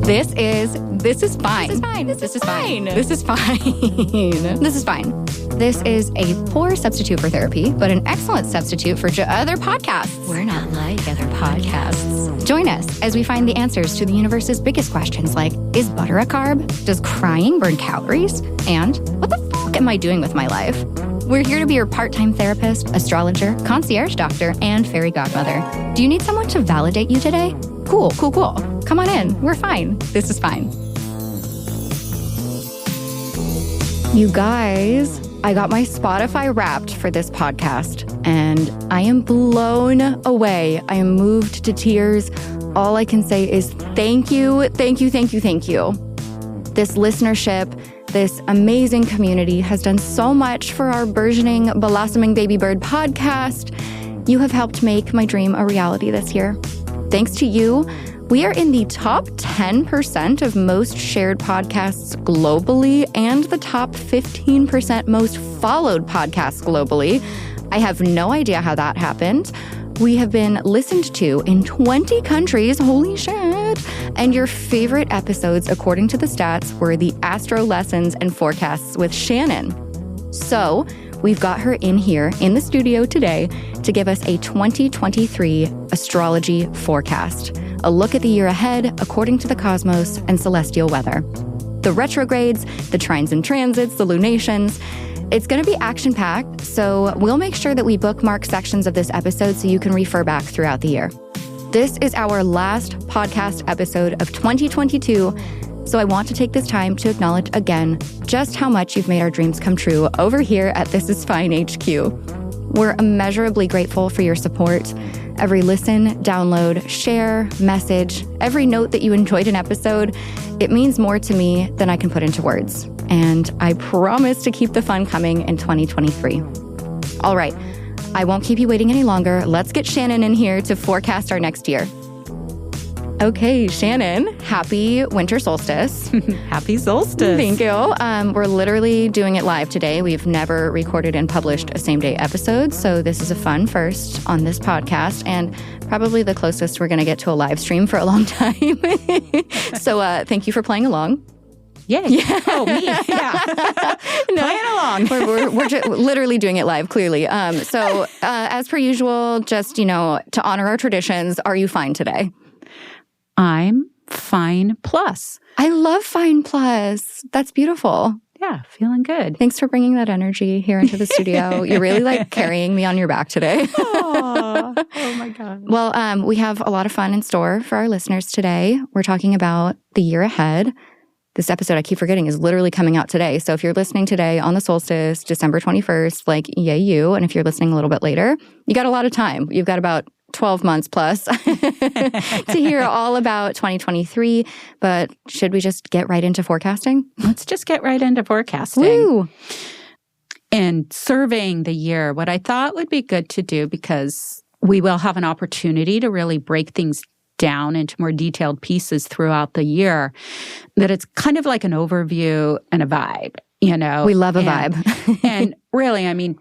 This is fine. This is a poor substitute for therapy, but an excellent substitute for other podcasts. We're not like other podcasts. Join us as we find the answers to the universe's biggest questions like, is butter a carb? Does crying burn calories? And what the fuck am I doing with my life? We're here to be your part-time therapist, astrologer, concierge doctor, and fairy godmother. Do you need someone to validate you today? Cool. Come on in. We're fine. This is fine. You guys, I got my Spotify Wrapped for this podcast, and I am blown away. I am moved to tears. All I can say is thank you. This listenership, this amazing community has done so much for our burgeoning, blossoming baby bird podcast. You have helped make my dream a reality this year. Thanks to you, we are in the top 10% of most shared podcasts globally and the top 15% most followed podcasts globally. I have no idea how that happened. We have been listened to in 20 countries. Holy shit. And your favorite episodes, according to the stats, were the Astro lessons and forecasts with Shannon. So we've got her in here in the studio today to give us a 2023 astrology forecast. A look at the year ahead according to the cosmos and celestial weather. The retrogrades, the trines and transits, the lunations. It's going to be action-packed, so we'll make sure that we bookmark sections of this episode so you can refer back throughout the year. This is our last podcast episode of 2022, so I want to take this time to acknowledge again just how much you've made our dreams come true over here at This Is Fine HQ. We're immeasurably grateful for your support. Every listen, download, share, message, every note that you enjoyed an episode, it means more to me than I can put into words. And I promise to keep the fun coming in 2023. All right, I won't keep you waiting any longer. Let's get Shannon in here to forecast our next year. Okay, Shannon, happy winter solstice. Happy solstice. Thank you. We're literally doing it live today. We've never recorded and published a same-day episode, so this is a fun first on this podcast, and probably the closest we're going to get to a live stream for a long time. So thank you for playing along. Yay. Yeah. Oh, me. Yeah. Playing along. We're literally doing it live, clearly. So as per usual, just, to honor our traditions, are you fine today? I'm fine plus. I love fine plus. That's beautiful. Yeah, feeling good. Thanks for bringing that energy here into the studio. You're really carrying me on your back today. Oh my God. Well, we have a lot of fun in store for our listeners today. We're talking about the year ahead. This episode, I keep forgetting, is literally coming out today. So if you're listening today on the solstice, December 21st, yay you. And if you're listening a little bit later, you got a lot of time. You've got about 12 months plus to hear all about 2023. But should we just get right into forecasting? Let's just get right into forecasting. Woo! And surveying the year, what I thought would be good to do, because we will have an opportunity to really break things down into more detailed pieces throughout the year, that it's kind of like an overview and a vibe, We love a vibe. And really,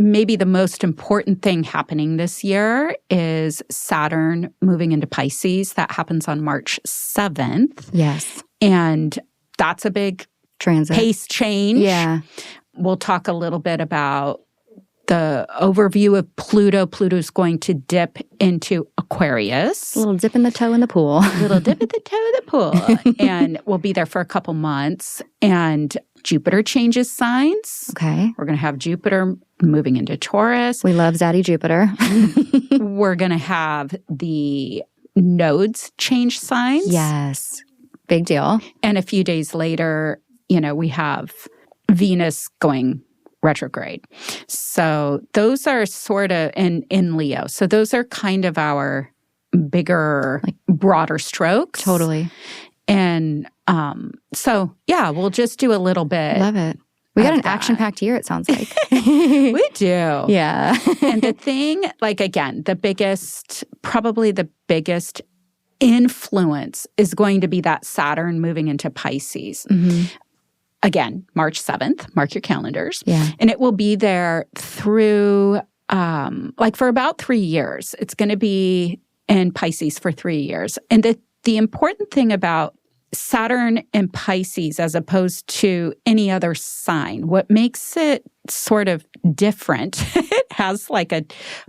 maybe the most important thing happening this year is Saturn moving into Pisces. That happens on March 7th. Yes. And that's a big transit pace change. Yeah. We'll talk a little bit about the overview of Pluto. Pluto's going to dip into Aquarius. A little dip in the toe in the pool. And we'll be there for a couple months. And Jupiter changes signs. Okay. We're going to have Jupiter moving into Taurus. We love Zaddy Jupiter. We're going to have the nodes change signs. Yes. Big deal. And a few days later, we have Venus going retrograde. So those are sort of in Leo. So those are kind of our bigger, broader strokes. Totally. And so, yeah, we'll just do a little bit. Love it. We got an action-packed year, it sounds like. We do. Yeah. And the thing, probably the biggest influence is going to be that Saturn moving into Pisces. Mm-hmm. Again, March 7th, mark your calendars. Yeah. And it will be there through, for about 3 years. It's going to be in Pisces for 3 years. And the important thing about Saturn in Pisces as opposed to any other sign, what makes it sort of different, it has like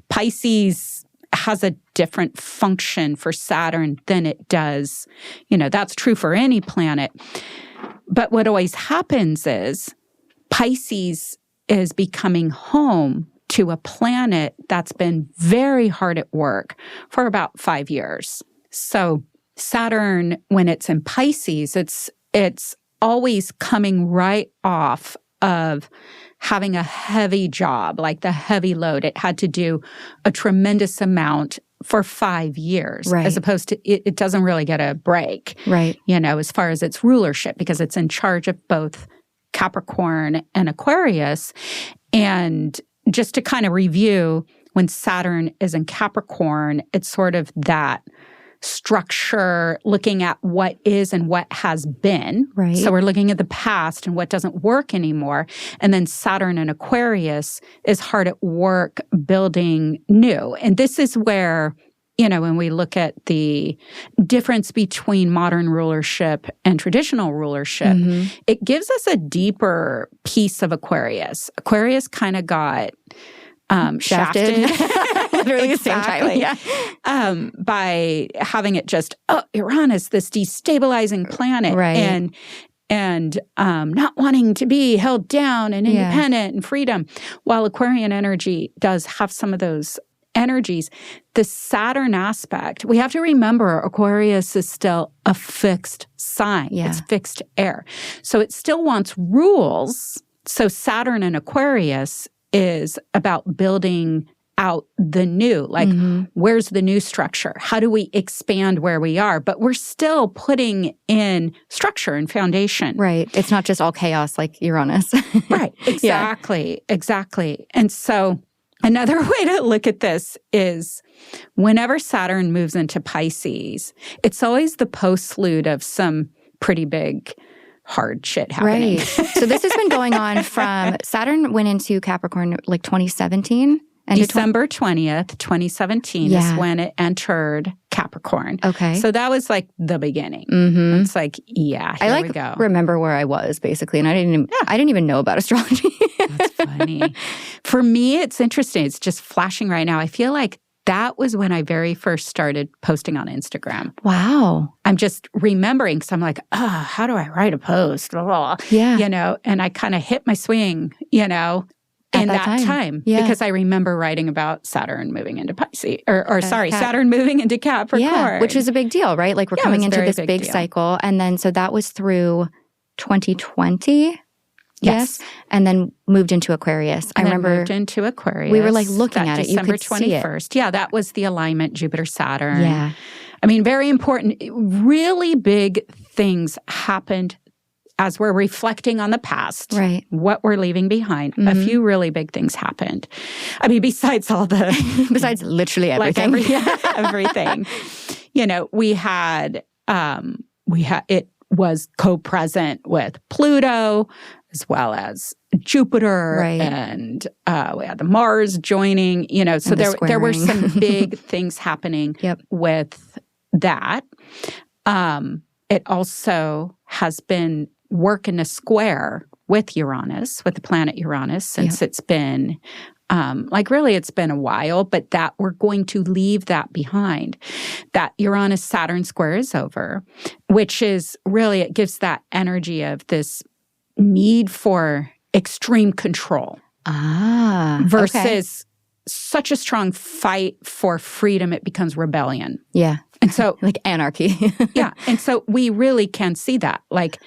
Pisces has a different function for Saturn than it does. That's true for any planet. But what always happens is Pisces is becoming home to a planet that's been very hard at work for about 5 years. So Saturn, when it's in Pisces, it's always coming right off of having a heavy job, like the heavy load. It had to do a tremendous amount for 5 years, as opposed to it doesn't really get a break, as far as its rulership, because it's in charge of both Capricorn and Aquarius. And just to kind of review, when Saturn is in Capricorn, it's sort of that structure, looking at what is and what has been. Right. So we're looking at the past and what doesn't work anymore. And then Saturn in Aquarius is hard at work building new. And this is where, when we look at the difference between modern rulership and traditional rulership, it gives us a deeper piece of Aquarius. Aquarius kind of got shafted. Literally exactly. The same time, by having it just, Uranus, this destabilizing planet, and not wanting to be held down and independent and freedom. While Aquarian energy does have some of those energies, the Saturn aspect, we have to remember Aquarius is still a fixed sign. It's fixed air. So it still wants rules. So Saturn in Aquarius is about building out the new, like where's the new structure? How do we expand where we are? But we're still putting in structure and foundation. Right. It's not just all chaos like Uranus. Right. Exactly. Exactly. And so another way to look at this is whenever Saturn moves into Pisces, it's always the postlude of some pretty big hard shit happening. Right. So this has been going on from Saturn went into Capricorn like 2017. December 20th, 2017 is when it entered Capricorn. Okay. So that was like the beginning. It's like, here we go. Remember where I was basically, and I didn't even know about astrology. That's funny. For me, it's interesting. It's just flashing right now. I feel like that was when I very first started posting on Instagram. Wow. I'm just remembering because I'm like, how do I write a post? Blah, blah, blah. Yeah. And I kind of hit my swing, in that time. Because I remember writing about Saturn moving into Pisces, Saturn moving into Capricorn. Yeah, which is a big deal, right? Like we're coming into this big cycle. And then, so that was through 2020. Yes. And then moved into Aquarius. I remember moved into Aquarius. We were like looking at it. December you could 21st. See it. Yeah, that was the alignment, Jupiter-Saturn. Yeah. I mean, very important. Really big things happened as we're reflecting on the past, right? What we're leaving behind. A few really big things happened. I mean, besides all the... besides literally everything. Everything. We had... it was co-present with Pluto, as well as Jupiter, and we had the Mars joining, so there were some big things happening with that. It also has been working a square with Uranus, with the planet Uranus, since it's been, it's been a while, but that we're going to leave that behind. That Uranus-Saturn square is over, which is really, it gives that energy of this need for extreme control. Versus such a strong fight for freedom, it becomes rebellion. Yeah. And so, like anarchy. Yeah. And so we really can see that. Like,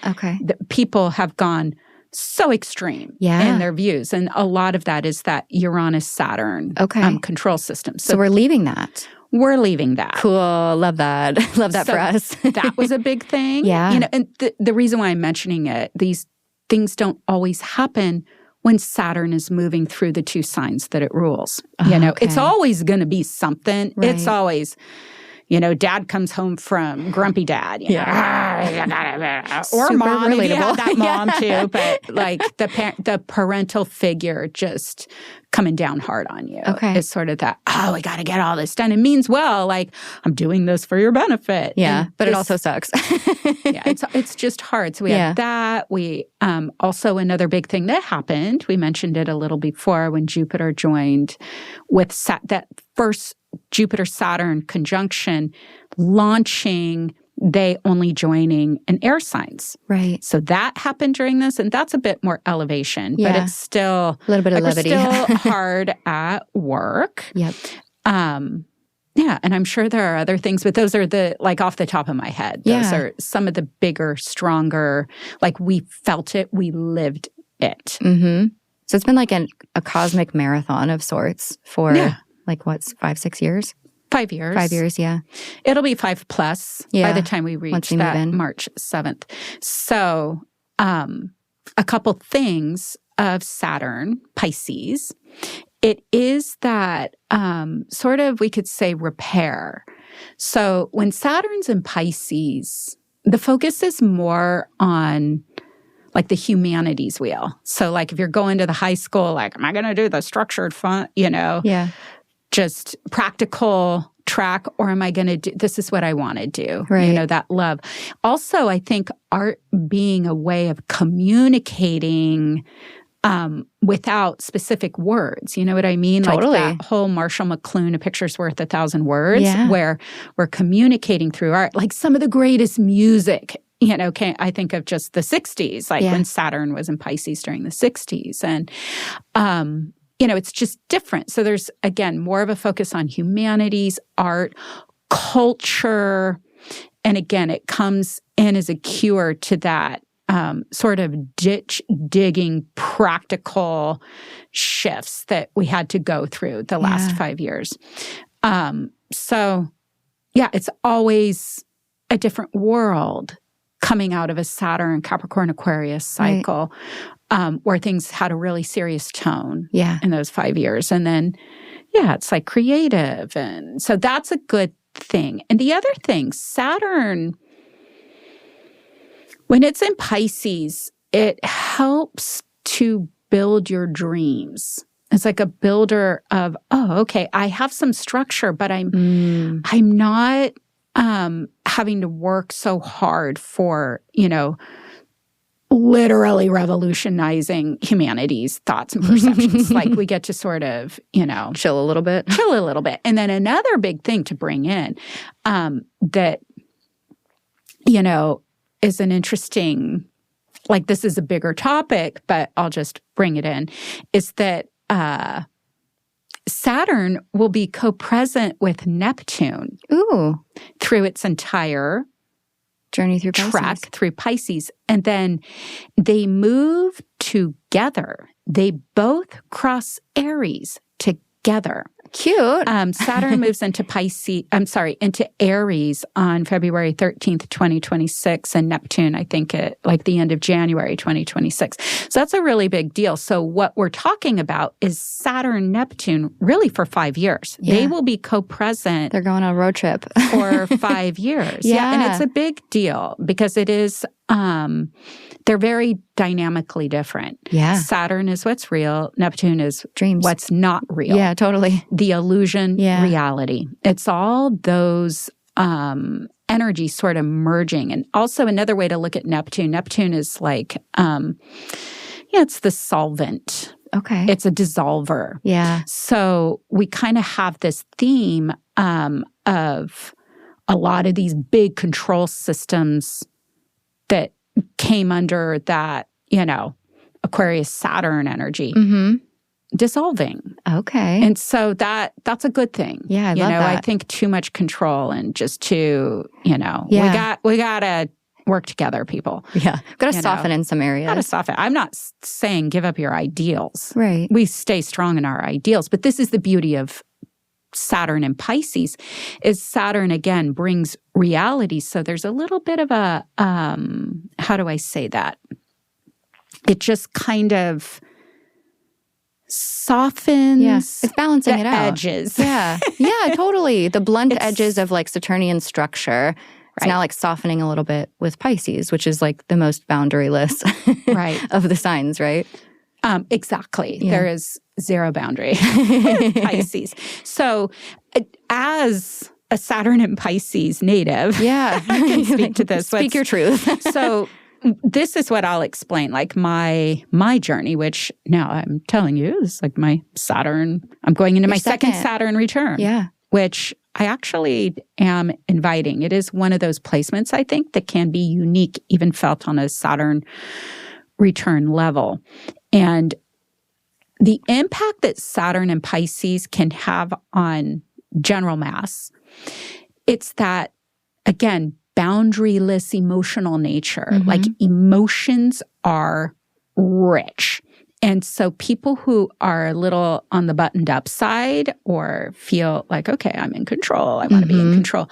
people have gone so extreme in their views. And a lot of that is that Uranus-Saturn control system. So we're leaving that. We're leaving that. Cool. Love that. Love that for us. That was a big thing. Yeah. And the reason why I'm mentioning it, these things don't always happen when Saturn is moving through the two signs that it rules. It's always going to be something. Right. It's always... dad comes home from grumpy dad. Or mom, maybe you have that mom too. But like the parental figure just coming down hard on you. Okay. It's sort of that, we got to get all this done. It means, well, like, I'm doing this for your benefit. Yeah, but it also sucks. Yeah, it's just hard. So we have that. We also, another big thing that happened, we mentioned it a little before when Jupiter joined with that first Jupiter-Saturn conjunction, launching, they only joining in air signs. Right. So that happened during this, and that's a bit more elevation, but it's still a little bit of levity. We're still hard at work. Yep. Yeah, and I'm sure there are other things, but those are off the top of my head. Those are some of the bigger, stronger, like we felt it, we lived it. Mm-hmm. So it's been like a cosmic marathon of sorts for 5-6 years? 5 years. 5 years, yeah. It'll be 5+ by the time we reach that March 7th. So a couple things of Saturn, Pisces. It is that sort of, we could say, repair. So when Saturn's in Pisces, the focus is more on like the humanities wheel. So like if you're going to the high school, like, am I going to do the structured fun, just practical track, or am I going to do, this is what I want to do, right. That love. Also, I think art being a way of communicating without specific words. You know what I mean? Totally. Like that whole Marshall McLuhan, a picture's worth 1,000 words, where we're communicating through art. Like some of the greatest music, I think of just the 60s, like when Saturn was in Pisces during the 60s. And, it's just different. So there's, again, more of a focus on humanities, art, culture. And again, it comes in as a cure to that sort of ditch-digging practical shifts that we had to go through the last 5 years. It's always a different world coming out of a Saturn, Capricorn, Aquarius cycle, where things had a really serious tone in those 5 years. And then, it's like creative. And so that's a good thing. And the other thing, Saturn, when it's in Pisces, it helps to build your dreams. It's like a builder of, I have some structure, but I'm not having to work so hard for, literally revolutionizing humanity's thoughts and perceptions. Like we get to sort of, chill a little bit. And then another big thing to bring in that, is an interesting, like this is a bigger topic, but I'll just bring it in, is that Saturn will be co-present with Neptune through its entire journey through track through Pisces. And then they move together. They both cross Aries together. Cute. Saturn moves into into Aries on February 13th, 2026, and Neptune, I think, at like the end of January 2026. So that's a really big deal. So what we're talking about is Saturn, Neptune, really for 5 years. Yeah. They will be co-present. They're going on a road trip for 5 years. Yeah, and it's a big deal because it is. They're very dynamically different. Yeah. Saturn is what's real. Neptune is dreams. What's not real. Yeah, totally. The illusion, reality. It's all those energies sort of merging. And also another way to look at Neptune. Neptune is like, it's the solvent. Okay. It's a dissolver. Yeah. So we kind of have this theme of a lot of these big control systems that came under that, Aquarius Saturn energy dissolving. Okay. And so that's a good thing. Yeah, I love that. I think too much control and just too, we got to work together, people. Yeah. Got to soften in some areas. Got to soften. I'm not saying give up your ideals. Right. We stay strong in our ideals, but this is the beauty of Saturn and Pisces, is Saturn, again, brings reality. So there's a little bit of a, how do I say that? It just kind of softens it's balancing it out. Edges. Yeah. Yeah, totally. The blunt edges of like Saturnian structure. It's now like softening a little bit with Pisces, which is like the most boundaryless of the signs, right? Exactly. Yeah. There is zero boundary with Pisces. So as a Saturn and Pisces native, yeah, I can speak to this. Speak your truth. So this is what I'll explain, like my journey, which now I'm telling you is like my Saturn. I'm going into my second Saturn return. Yeah. Which I actually am inviting. It is one of those placements, I think, that can be unique, even felt on a Saturn return level. And the impact that Saturn and Pisces can have on general mass, it's that, again, boundaryless emotional nature. Like emotions are rich. And so people who are a little on the buttoned up side or feel like, okay, I'm in control, I want to be in control,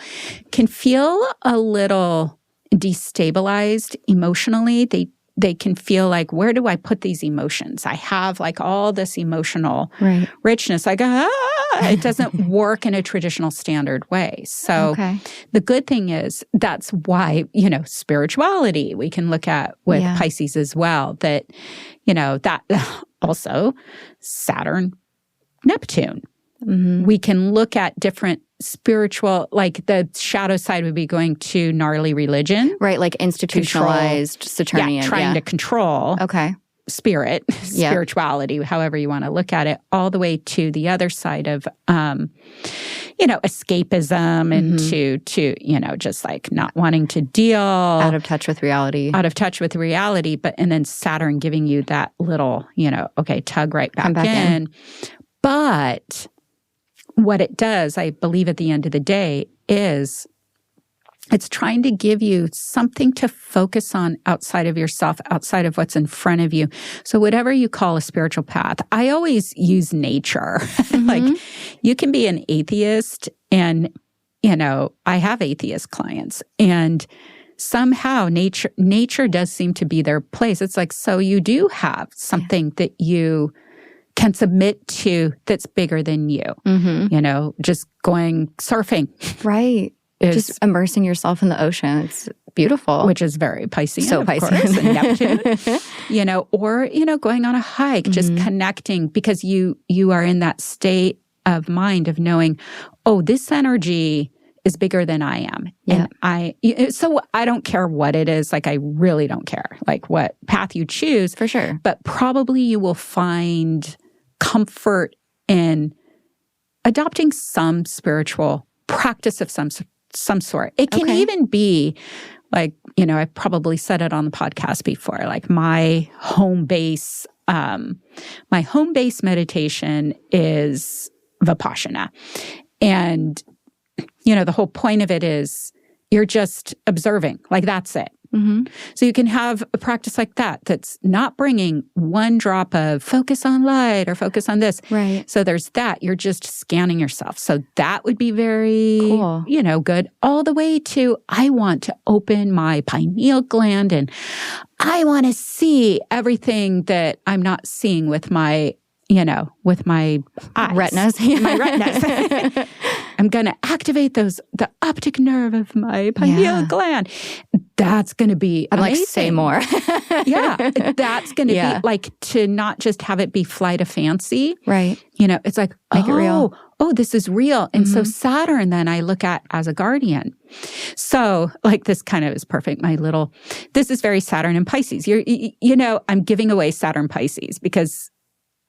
can feel a little destabilized emotionally. They can feel like, where do I put these emotions? I have like all this emotional richness. Like, it doesn't work in a traditional standard way. So the good thing is that's why, spirituality we can look at with Pisces as well. That, that also Saturn, Neptune. We can look at different spiritual, like the shadow side would be going to gnarly religion. Right, like institutionalized Saturnian. Yeah, trying to control spirit, spirituality, however you want to look at it, all the way to the other side of, escapism and to just like not wanting to deal. Out of touch with reality. And then Saturn giving you that little, tug right back in. But what it does, I believe at the end of the day, is it's trying to give you something to focus on outside of yourself, outside of what's in front of you. So whatever you call a spiritual path, I always use nature. Like you can be an atheist and, I have atheist clients and somehow nature does seem to be their place. It's like, so you do have something that you can submit to that's bigger than you. Just going surfing. Right. Just immersing yourself in the ocean. It's beautiful. Which is very Piscean, so of Piscean. course, and Neptune. Or, going on a hike, just connecting because you are in that state of mind of knowing, oh, this energy is bigger than I am. Yeah. And so I don't care what it is. Like, I really don't care, like what path you choose. For sure. But probably you will find comfort in adopting some spiritual practice of some sort. It can even be like, I've probably said it on the podcast before, like my home base meditation is Vipassana. And, the whole point of it is you're just observing, like that's it. So you can have a practice like that that's not bringing one drop of focus on light or focus on this. Right. So there's that. You're just scanning yourself. So that would be very, cool. Good. All the way to I want to open my pineal gland and I want to see everything that I'm not seeing with my, with my eyes. Retinas. My retinas. I'm going to activate the optic nerve of my pineal gland. That's going to be amazing. Like, say more. That's going to be like to not just have it be flight of fancy. Right. It's like, make it real. Oh, this is real. And so Saturn then I look at as a guardian. So like this kind of is perfect. This is very Saturn and Pisces. I'm giving away Saturn Pisces because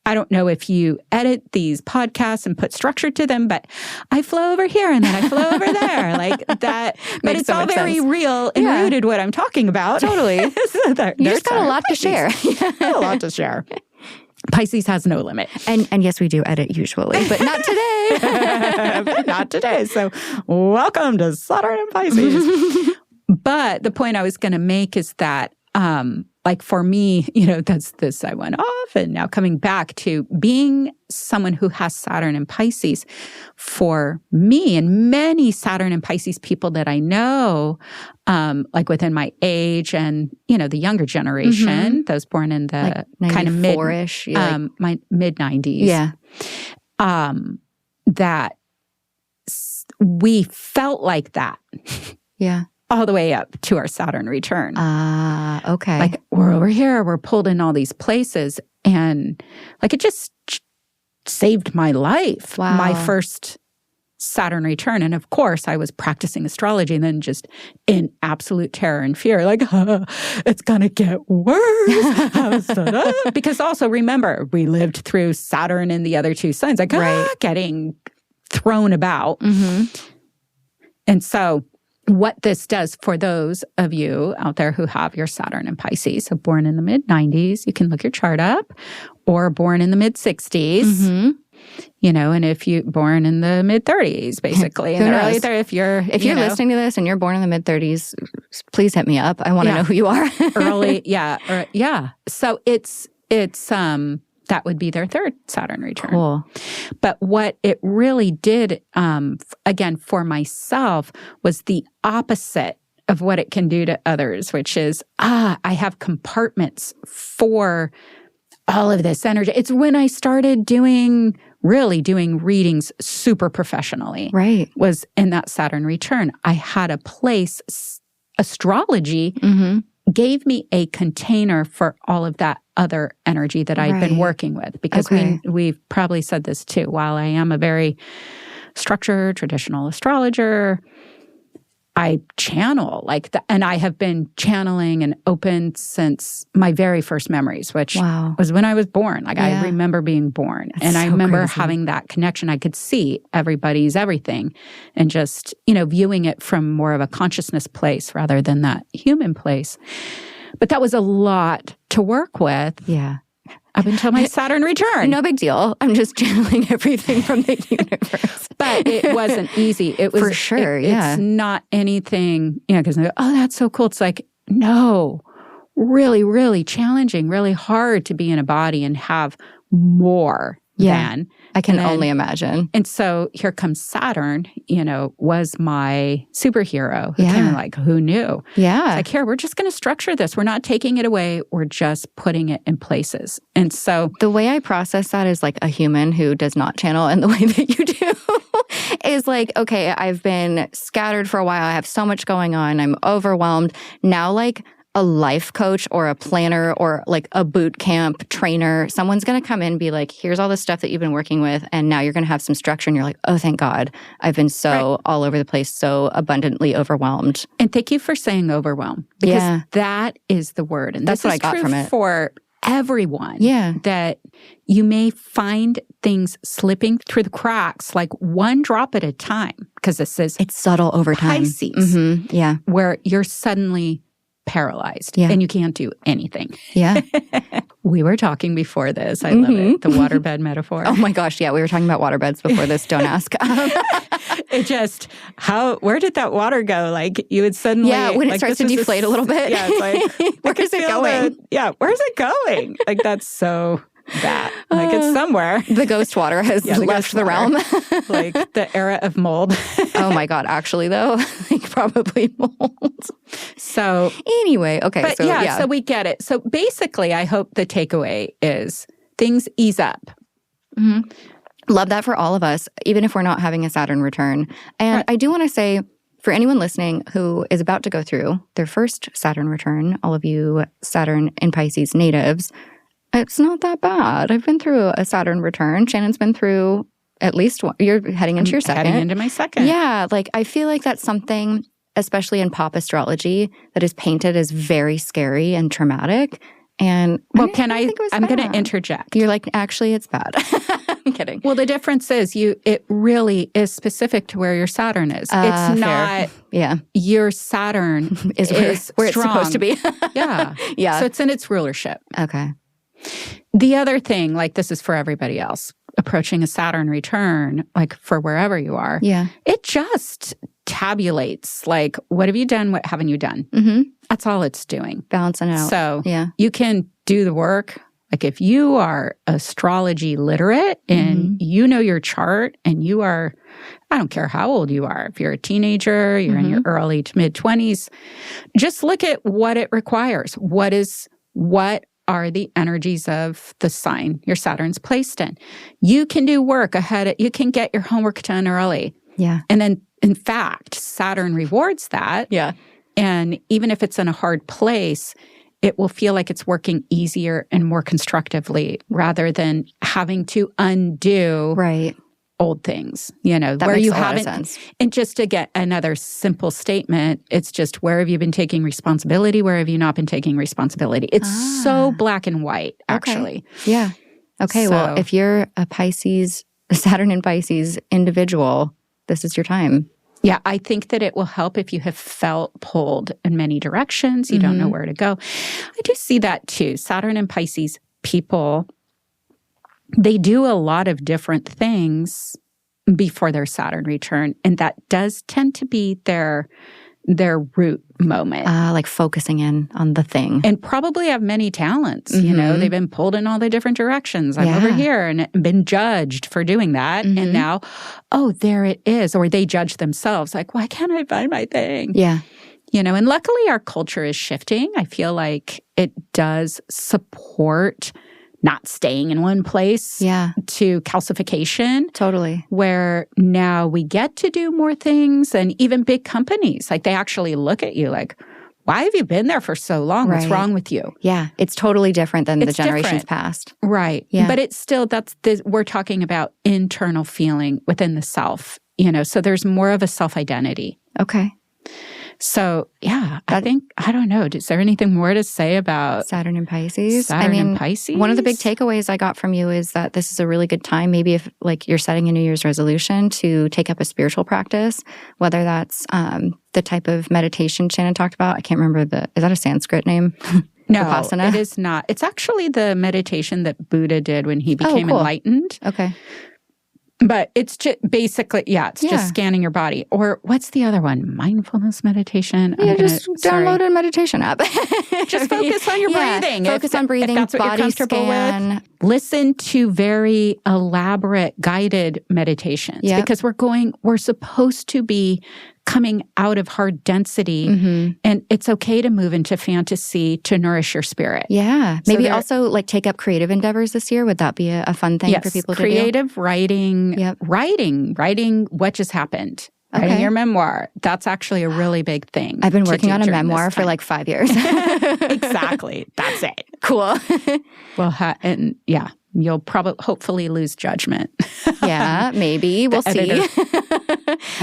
I don't know if you edit these podcasts and put structure to them, but I flow over here and then I flow over there like that. But it's all very real and rooted what I'm talking about. Totally. So you just got a lot to share. A lot to share. Pisces has no limit. And yes, we do edit usually, but not today. Not today. So welcome to Saturn and Pisces. But the point I was going to make is that like for me, that's this, I went off and now coming back to being someone who has Saturn and Pisces. For me and many Saturn and Pisces people that I know, like within my age and, the younger generation, those born in the like kind of mid-ish, my mid-90s. Yeah. That we felt like that. Yeah. All the way up to our Saturn return. Okay. Like we're over here, we're pulled in all these places and like it just saved my life. Wow. My first Saturn return. And of course, I was practicing astrology and then just in absolute terror and fear, like, it's going to get worse. Because also, remember, we lived through Saturn and the other two signs, like, getting thrown about. Mm-hmm. And so what this does for those of you out there who have your Saturn in Pisces, so born in the mid-90s, you can look your chart up, or born in the mid-60s. Mm-hmm. You know, and if you born in the mid-30s, basically, in the early 30s, if you're listening to this and you're born in the mid-30s, please hit me up. I want to know who you are. So it's that would be their third Saturn return. Cool. But what it really did, again, for myself, was the opposite of what it can do to others, which is, I have compartments for all of this energy. It's when I started doing readings super professionally. Right. Was in that Saturn return. I had a place, astrology gave me a container for all of that other energy that I'd been working with. Because we've probably said this too, while I am a very structured, traditional astrologer, I channel and I have been channeling and open since my very first memories, which was when I was born. I remember being born. And I remember having that connection. I could see everybody's everything and just, viewing it from more of a consciousness place rather than that human place. But that was a lot to work with. Yeah. Up until my Saturn return. No big deal. I'm just channeling everything from the universe. But it wasn't easy. It was for sure. It's not anything, because they go, oh, that's so cool. It's like, no, really, really challenging, really hard to be in a body and have more than. I can only imagine. And so here comes Saturn, was my superhero who came in who knew? Yeah. It's like, here, we're just going to structure this. We're not taking it away. We're just putting it in places. And so the way I process that is like a human who does not channel in the way that you do is like, okay, I've been scattered for a while. I have so much going on. I'm overwhelmed. Now, a life coach or a planner or a boot camp trainer, someone's going to come in and be like, here's all the stuff that you've been working with. And now you're going to have some structure. And you're like, oh, thank God. I've been so all over the place, so abundantly overwhelmed. And thank you for saying overwhelm, because that is the word. And that's what I got from it. For everyone. Yeah. That you may find things slipping through the cracks, one drop at a time, because this is it's subtle over time. Pisces. Mm-hmm. Yeah. Where you're suddenly paralyzed and you can't do anything. Yeah. We were talking before this. I love it. The waterbed metaphor. Oh my gosh. Yeah. We were talking about waterbeds before this. Don't ask. It just, where did that water go? You would suddenly. Yeah. When it starts to deflate a little bit. Yeah. It's where is it going? Where's it going? That's so that. It's somewhere. The ghost water has left the realm. The era of mold. Oh my God. Actually, though, probably mold. So anyway, okay. But so we get it. So basically, I hope the takeaway is things ease up. Mm-hmm. Love that for all of us, even if we're not having a Saturn return. And I do want to say, for anyone listening who is about to go through their first Saturn return, all of you Saturn in Pisces natives, it's not that bad. I've been through a Saturn return. Shannon's been through at least one. You're heading into your second. Heading into my second. Yeah. I feel like that's something, especially in pop astrology, that is painted as very scary and traumatic. And I'm going to interject. You're like, actually, it's bad. I'm kidding. Well, the difference is it really is specific to where your Saturn is. It's not. Yeah. Your Saturn is where it's supposed to be. Yeah. Yeah. So it's in its rulership. Okay. The other thing, this is for everybody else, approaching a Saturn return, for wherever you are, it just tabulates, what have you done, what haven't you done? Mm-hmm. That's all it's doing. Balancing out. So you can do the work. If you are astrology literate and you know your chart and you are, I don't care how old you are, if you're a teenager, you're in your early to mid-20s, just look at what it requires. What are the energies of the sign your Saturn's placed in? You can do work ahead. You can get your homework done early. Yeah. And then, in fact, Saturn rewards that. Yeah. And even if it's in a hard place, it will feel like it's working easier and more constructively rather than having to undo old things, that where makes you a lot of haven't. sense. And just to get another simple statement, it's just, where have you been taking responsibility? Where have you not been taking responsibility? It's so black and white, actually. Yeah. Okay. Well, if you're a Saturn in Pisces individual, this is your time. Yeah, I think that it will help if you have felt pulled in many directions. You don't know where to go. I do see that too. Saturn and Pisces people, they do a lot of different things before their Saturn return. And that does tend to be their root moment. Like focusing in on the thing. And probably have many talents. They've been pulled in all the different directions. I'm over here and been judged for doing that. And now, there it is. Or they judge themselves like, why can't I find my thing? Yeah. And luckily our culture is shifting. I feel like it does support not staying in one place to calcification. Totally. Where now we get to do more things, and even big companies, like they actually look at you like, why have you been there for so long? What's wrong with you? Yeah. It's totally different than the generations past. Right. Yeah. But it's still, we're talking about internal feeling within the self, so there's more of a self-identity. Okay. So, yeah, I don't know. Is there anything more to say about Saturn and Pisces? Saturn and Pisces? One of the big takeaways I got from you is that this is a really good time, maybe if like you're setting a New Year's resolution to take up a spiritual practice, whether that's the type of meditation Shannon talked about. I can't remember is that a Sanskrit name? No, Vipassana? It is not. It's actually the meditation that Buddha did when he became enlightened. Okay. But it's just basically, just scanning your body. Or what's the other one? Mindfulness meditation? Yeah, just download a meditation app. Just focus on your breathing. Focus on breathing, if that's what body you're comfortable scan. with. Listen to very elaborate guided meditations. Because we're supposed to be coming out of hard density. And it's okay to move into fantasy to nourish your spirit. Yeah. Maybe also like take up creative endeavors this year. Would that be a fun thing for people to do? Creative writing, writing what just happened. Writing your memoir. That's actually a really big thing. I've been working on a memoir for like 5 years. Exactly. That's it. Cool. Well, you'll hopefully lose judgment. Yeah, maybe. We'll see.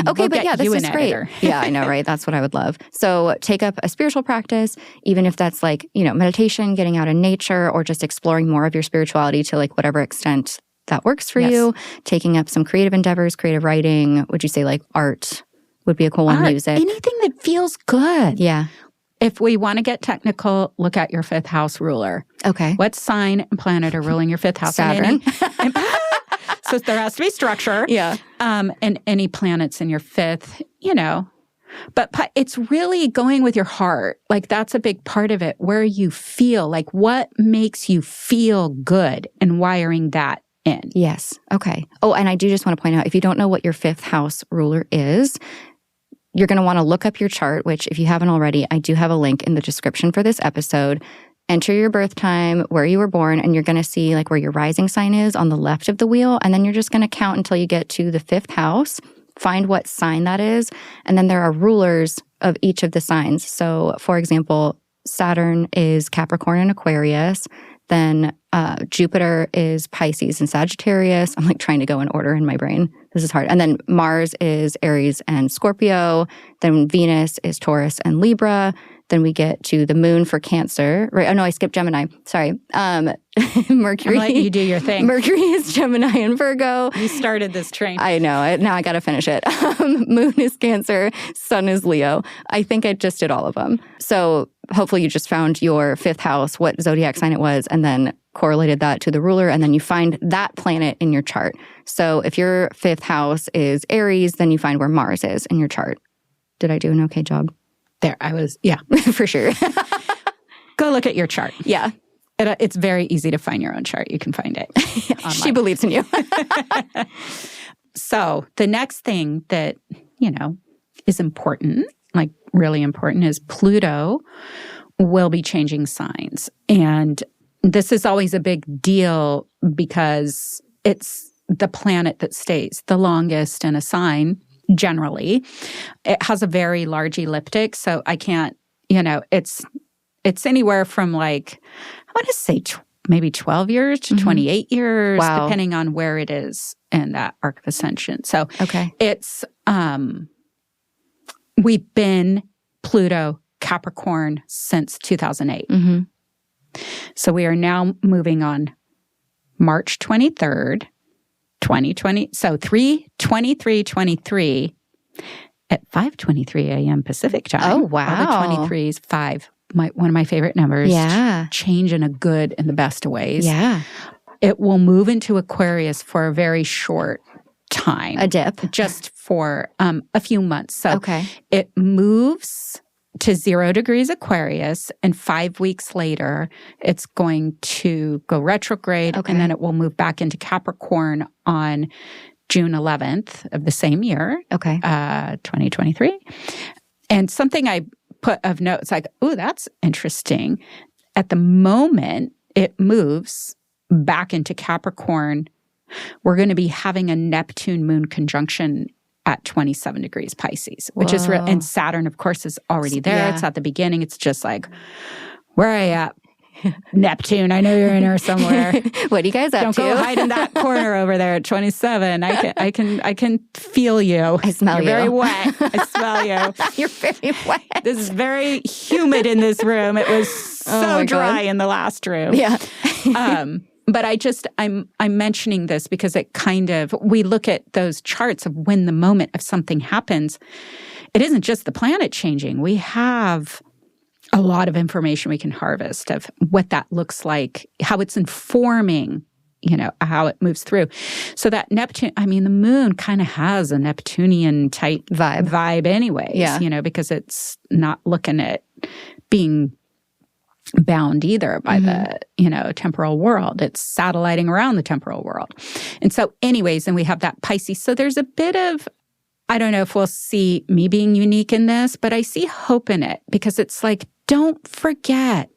Okay, but this is great. Yeah, I know, right? That's what I would love. So take up a spiritual practice, even if that's like, meditation, getting out in nature, or just exploring more of your spirituality to like whatever extent that works for you. Taking up some creative endeavors, creative writing. Would you say like art would be a cool one? Music. Anything that feels good. Yeah. If we want to get technical, look at your fifth house ruler. Okay. What sign and planet are ruling your fifth house? Saturn. So there has to be structure. Yeah. And any planets in your fifth, But it's really going with your heart. Like that's a big part of it, where you feel, like what makes you feel good and wiring that in. Yes. Okay. Oh, and I do just want to point out, if you don't know what your fifth house ruler is, you're going to want to look up your chart, which if you haven't already, I do have a link in the description for this episode. Enter your birth time, where you were born, and you're going to see like where your rising sign is on the left of the wheel. And then you're just going to count until you get to the fifth house, find what sign that is. And then there are rulers of each of the signs. So for example, Saturn is Capricorn and Aquarius. Then Jupiter is Pisces and Sagittarius. I'm like trying to go in order in my brain. This is hard. And then Mars is Aries and Scorpio. Then Venus is Taurus and Libra. Then we get to the moon for Cancer. Right? Oh, no, I skipped Gemini. Sorry. Mercury. I'll let you do your thing. Mercury is Gemini and Virgo. You started this train. I know. Now I got to finish it. Moon is Cancer. Sun is Leo. I think I just did all of them. So hopefully you just found your fifth house, what zodiac sign it was, and then correlated that to the ruler, and then you find that planet in your chart. So if your fifth house is Aries, then you find where Mars is in your chart. Did I do an okay job? There, I was, yeah. For sure. Go look at your chart. Yeah. It's very easy to find your own chart. You can find it online. She believes in you. So the next thing that, is important, like really important, is Pluto will be changing signs. And this is always a big deal because it's the planet that stays the longest in a sign. Generally, it has a very large ecliptic, so I can't, it's it's anywhere from like, I want to say maybe 12 years to 28 years, depending on where it is in that arc of ascension. So it's, we've been Pluto Capricorn since 2008. So we are now moving on March 23rd, 2020. So 3/23/23 at 5:23 a.m. Pacific time. Oh, wow. All the 23s, 5. One of my favorite numbers. Yeah. Change in a good and the best of ways. Yeah. It will move into Aquarius for a very short time. A dip. Just for a few months. So it moves to 0 degrees Aquarius, and 5 weeks later, it's going to go retrograde, and then it will move back into Capricorn on June 11th of the same year, 2023. And something I put of note, it's like, oh, that's interesting. At the moment it moves back into Capricorn, we're going to be having a Neptune moon conjunction at 27 degrees Pisces, which is real. And Saturn, of course, is already there. Yeah. It's at the beginning. It's just like, where are you at? Neptune, I know you're in here somewhere. What are you guys up Don't to? Don't go hide in that corner over there at 27. I can feel you. I smell you're very wet. I smell you. You're very wet. This is very humid in this room. It was so dry in the last room. Yeah. But I'm mentioning this because it kind of, we look at those charts of when the moment of something happens. It isn't just the planet changing. We have a lot of information we can harvest of what that looks like, how it's informing, how it moves through. So that Neptune, the moon kind of has a Neptunian type vibe anyways, because it's not looking at being bound either by the, temporal world. It's satelliting around the temporal world. And so anyways, and we have that Pisces. So there's a bit of, I don't know if we'll see me being unique in this, but I see hope in it because it's like, don't forget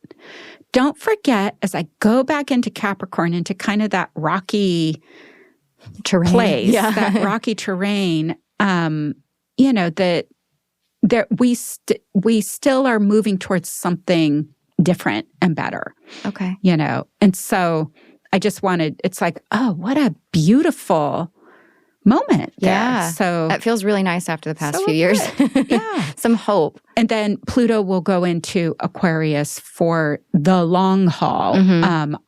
as I go back into Capricorn, into kind of that rocky terrain place, that rocky terrain, that we still are moving towards something different and better. Okay. And so I just wanted, it's like, oh, what a beautiful moment there. Yeah. So that feels really nice after the past few years. Yeah. Some hope. And then Pluto will go into Aquarius for the long haul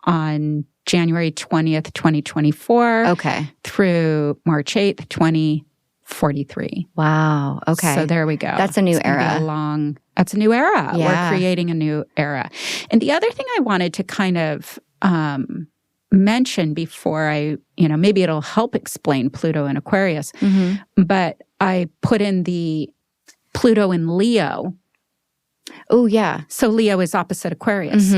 on January 20th, 2024. Okay. Through March 8th, 2043. Wow. Okay. So there we go. That's a new era. That's a new era. Yeah. We're creating a new era. And the other thing I wanted to kind of mention before I, maybe it'll help explain Pluto and Aquarius, but I put in the Pluto in Leo. Oh, yeah. So Leo is opposite Aquarius.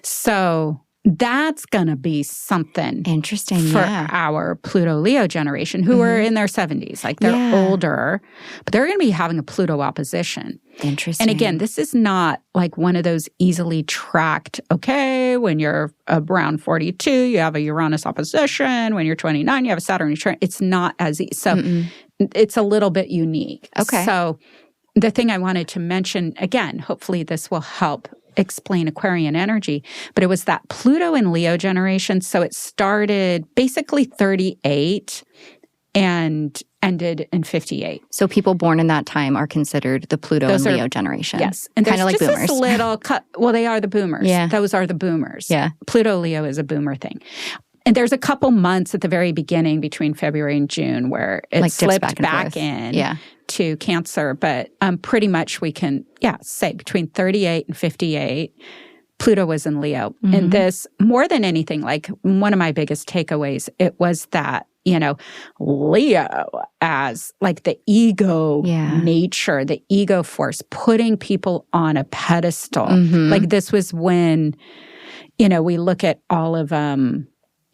So that's going to be something interesting for our Pluto-Leo generation who are in their 70s. Like they're older, but they're going to be having a Pluto opposition. Interesting. And again, this is not like one of those easily tracked, when you're around 42, you have a Uranus opposition. When you're 29, you have a Saturn return. It's not as easy. So it's a little bit unique. Okay. So the thing I wanted to mention, again, hopefully this will help explain Aquarian energy, but it was that Pluto and Leo generation. So it started basically 38 and ended in 58. So people born in that time are considered the Pluto and Leo generation. Yes. And kind of like just boomers. This little well, they are the boomers. Yeah. Those are the boomers. Yeah. Pluto-Leo is a boomer thing. And there's a couple months at the very beginning between February and June where it slipped back in to Cancer. But pretty much we can, say between 38 and 58, Pluto was in Leo. And this, more than anything, like one of my biggest takeaways, it was that, Leo as like the ego nature, the ego force, putting people on a pedestal. Like this was when, we look at all of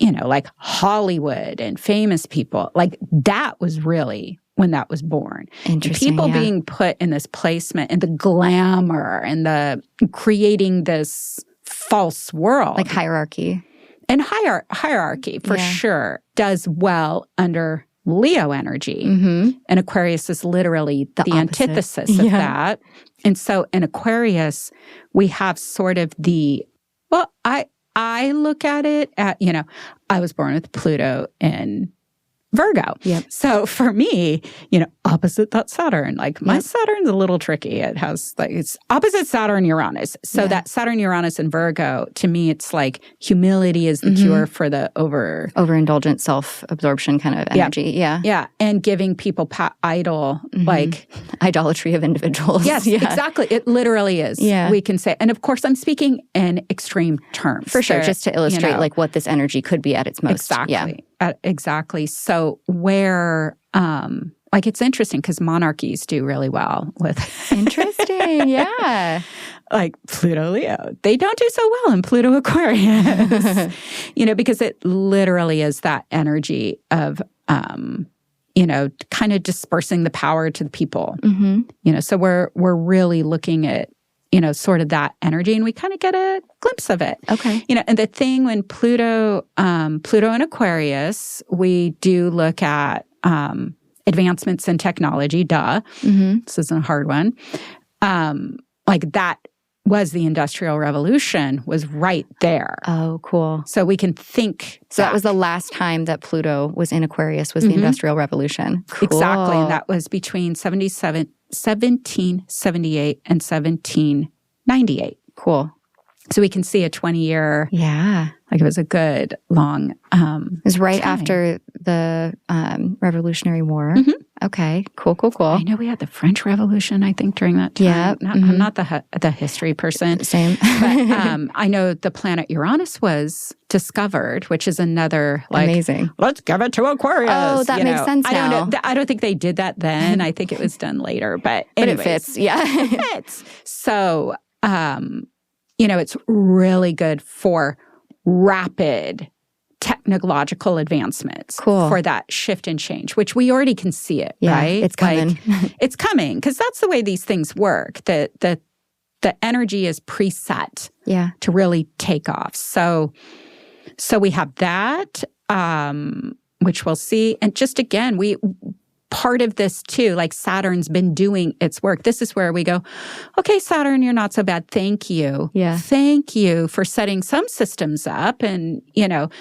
like Hollywood and famous people, like that was really when that was born. Interesting. People being put in this placement and the glamour and the creating this false world. Like hierarchy. And hierarchy, for sure, does well under Leo energy. And Aquarius is literally the antithesis of that. And so in Aquarius, we have sort of I look at it at, I was born with Pluto in Virgo. So for me, opposite that Saturn, like my Saturn's a little tricky. It has it's opposite Saturn, Uranus. So that Saturn, Uranus, and Virgo, to me, it's like humility is the cure for the overindulgent self-absorption kind of energy. Yeah. And giving people idol, like idolatry of individuals. Yes, exactly. It literally is. Yeah. We can say, and of course, I'm speaking in extreme terms. For sure. Just to illustrate like what this energy could be at its most. Exactly. Yeah. Exactly. So where, it's interesting because monarchies do really well with. Interesting. Yeah. Like Pluto Leo. They don't do so well in Pluto Aquarius, because it literally is that energy of, kind of dispersing the power to the people. So we're really looking at, sort of that energy, and we kind of get a glimpse of it. Okay. And the thing when Pluto in Aquarius, we do look at advancements in technology. Duh. This isn't a hard one. Like that was the Industrial Revolution was right there. Oh, cool. So we can think. So that was the last time that Pluto was in Aquarius was the Industrial Revolution. Cool. Exactly. And that was between 1778 and 1798. Cool. So we can see a 20-year. Yeah. Like it was a good long It was right time. after the Revolutionary War. Okay. Cool. I know we had the French Revolution, I think, during that time. Yeah. I'm not the history person. Same. But I know the planet Uranus was discovered, which is another amazing. Let's give it to Aquarius. Oh, that makes sense now. I don't know. I don't think they did that then. I think it was done later. But it fits. Yeah. It fits. So, it's really good for rapid technological advancements for that shift and change, which we already can see it, right? It's coming. It's coming because that's the way these things work. The energy is preset to really take off. So we have that, which we'll see. And just again, part of this too, like Saturn's been doing its work. This is where we go, okay, Saturn, you're not so bad. Thank you. Yeah. Thank you for setting some systems up. And,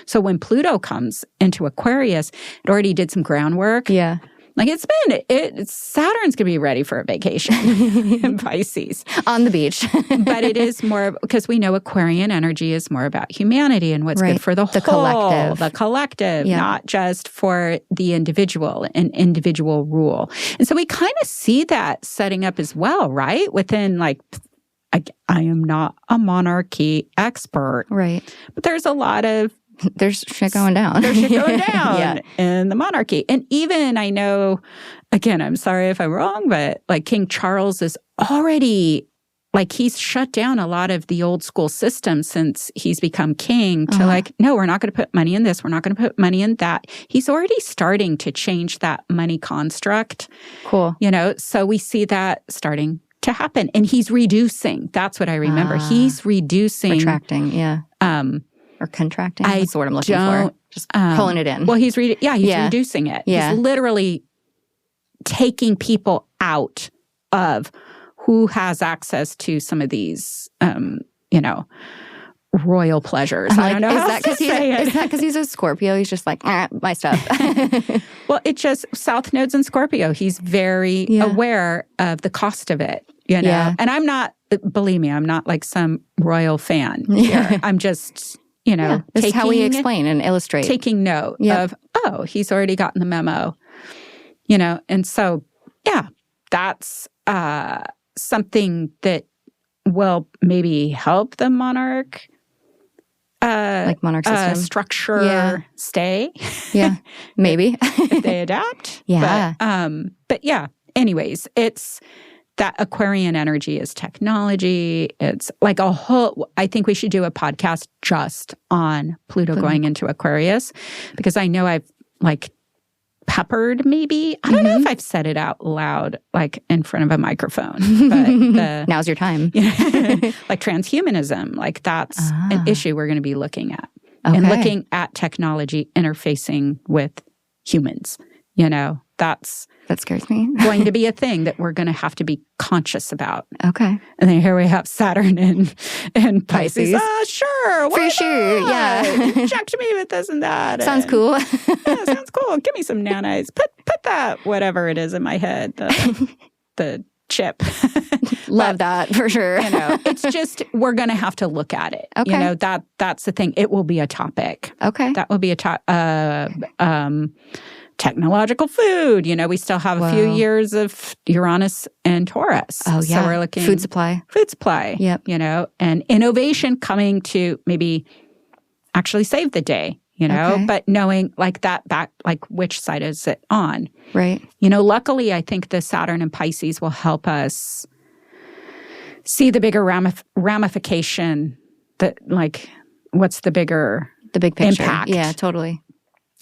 so when Pluto comes into Aquarius, it already did some groundwork. Yeah. Like Saturn's going to be ready for a vacation in Pisces. On the beach. But it is more, because we know Aquarian energy is more about humanity and what's good for the whole. Collective. The collective, not just for the individual and individual rule. And so we kind of see that setting up as well, right? Within I am not a monarchy expert. Right. But there's a lot of there's shit going down. In the monarchy. And even I know, again, I'm sorry if I'm wrong, but like King Charles is already, he's shut down a lot of the old school systems since he's become king to no, we're not going to put money in this. We're not going to put money in that. He's already starting to change that money construct. Cool. So we see that starting to happen. And he's reducing. That's what I remember. He's reducing. Retracting, yeah. Or contracting? That's the word I'm looking for. Just pulling it in. Well, he's reducing it. Yeah. He's literally taking people out of who has access to some of these, royal pleasures. I don't know. Is that because he's a Scorpio? He's just like, my stuff. Well, South Node's in Scorpio. He's very aware of the cost of it, Yeah. And I'm not, believe me, I'm not like some royal fan here. I'm just... this is how we explain and illustrate. Taking note of, he's already gotten the memo, and so, that's something that will maybe help the monarch, monarch system structure stay. Yeah, maybe. If they adapt. Yeah. But anyways, it's that Aquarian energy is technology. It's like I think we should do a podcast just on Pluto going into Aquarius, because I know I've peppered maybe. I don't know if I've said it out loud, in front of a microphone. But now's your time. Like transhumanism, that's an issue we're going to be looking at. Okay. And looking at technology interfacing with humans. That's That scares me. going to be a thing that we're going to have to be conscious about. Okay. And then here we have Saturn and Pisces. Sure. For sure. Yeah. Inject me with this and that. Sounds cool. Yeah, sounds cool. Give me some nanos. Put that, whatever it is in my head, the chip. Love that for sure. It's just, we're going to have to look at it. Okay. That's the thing. It will be a topic. Okay. That will be a technological food. We still have a few years of Uranus and Taurus. Oh, yeah. So we're looking food supply. Yep. And innovation coming to maybe actually save the day, but knowing which side is it on? Right. Luckily, I think the Saturn and Pisces will help us see the bigger ramification what's the big picture Impact. Yeah, totally.